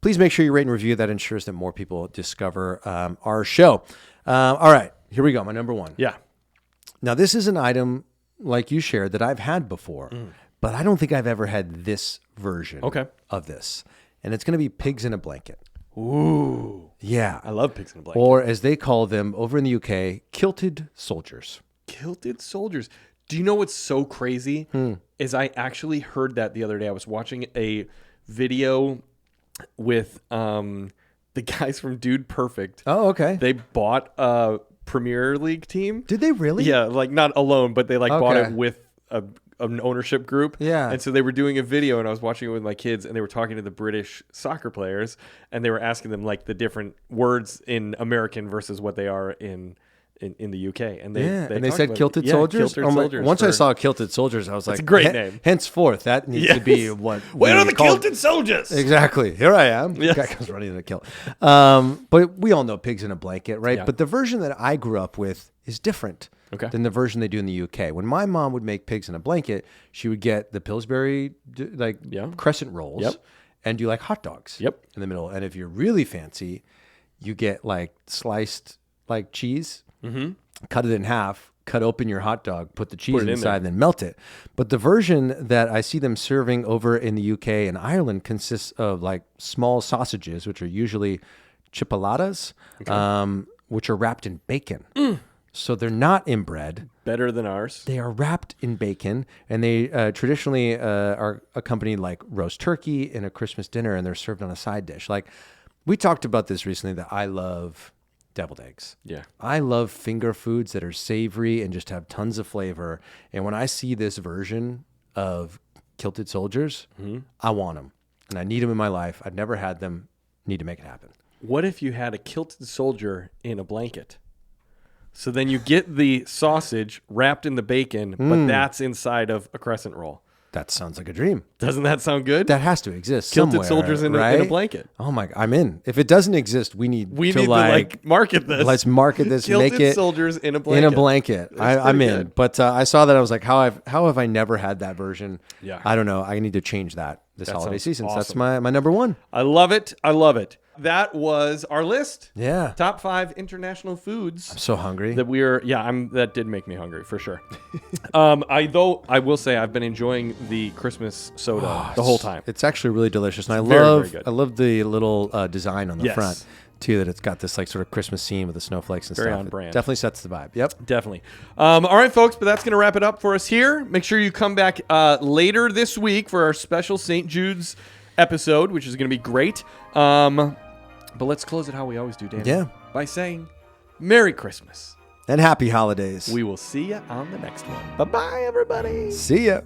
Please make sure you rate and review. That ensures that more people discover our show. All right, Here we go. My number one. Yeah. Now, this is an item like you shared that I've had before, but I don't think I've ever had this version of this. And it's going to be pigs in a blanket. Ooh. Yeah. I love pigs in a blanket. Or as they call them over in the UK, kilted soldiers. Kilted soldiers. Do you know what's so crazy? Is I actually heard that the other day. I was watching a video with the guys from Dude Perfect. Oh, okay. They bought a Premier League team. Did they really? Yeah, like not alone, but they like bought Okay. it with an ownership group. Yeah. And so they were doing a video, and I was watching it with my kids, and they were talking to the British soccer players, and they were asking them like the different words in American versus what they are in the UK. And they said about- kilted yeah, soldiers. Kilted soldiers Once I for- saw kilted soldiers, I was like, a great name. Henceforth, that needs to be what. Where we are the call- kilted soldiers? Exactly. Here I am. Yes. Guy comes running in a kilt. But we all know pigs in a blanket, right? Yeah. But the version that I grew up with is different than the version they do in the UK. When my mom would make pigs in a blanket, she would get the Pillsbury crescent rolls and do like hot dogs in the middle. And if you're really fancy, you get like sliced like cheese, cut it in half, cut open your hot dog, put the cheese in inside, there. and then melt it. But the version that I see them serving over in the UK and Ireland consists of like small sausages, which are usually chipolatas, which are wrapped in bacon. So they're not in bread. Better than ours. They are wrapped in bacon, and they traditionally are accompanied like roast turkey in a Christmas dinner, and they're served on a side dish. Like we talked about this recently, that I love deviled eggs. Yeah. I love finger foods that are savory and just have tons of flavor. And when I see this version of kilted soldiers, I want them, and I need them in my life. I've never had them. Need to make it happen. What if you had a kilted soldier in a blanket? So then you get the sausage wrapped in the bacon, but that's inside of a crescent roll. That sounds like a dream. Doesn't that sound good? That has to exist Kilted somewhere, soldiers in right? a blanket. Oh my! I'm in. If it doesn't exist, we need to market this. Let's market this. Kilted Make it soldiers in a blanket. In a blanket. I'm pretty in. good. But I saw that. I was like, how have I never had that version? Yeah. I don't know. I need to change that this That holiday sounds season. So that's awesome. my number one. I love it. I love it. That was our list. Yeah. Top 5 international foods. So hungry. That did make me hungry for sure. I will say I've been enjoying the Christmas soda the whole time. It's actually really delicious, and very I good. love the little design on the Yes. front too. That it's got this like sort of Christmas theme with the snowflakes and Very stuff. on It brand. definitely sets the vibe. Yep. Definitely. All right, folks, but that's going to wrap it up for us here. Make sure you come back later this week for our special St. Jude's episode, which is going to be great. But let's close it how we always do, Dan. Yeah. By saying Merry Christmas. And happy holidays. We will see you on the next one. Bye-bye, everybody. See ya.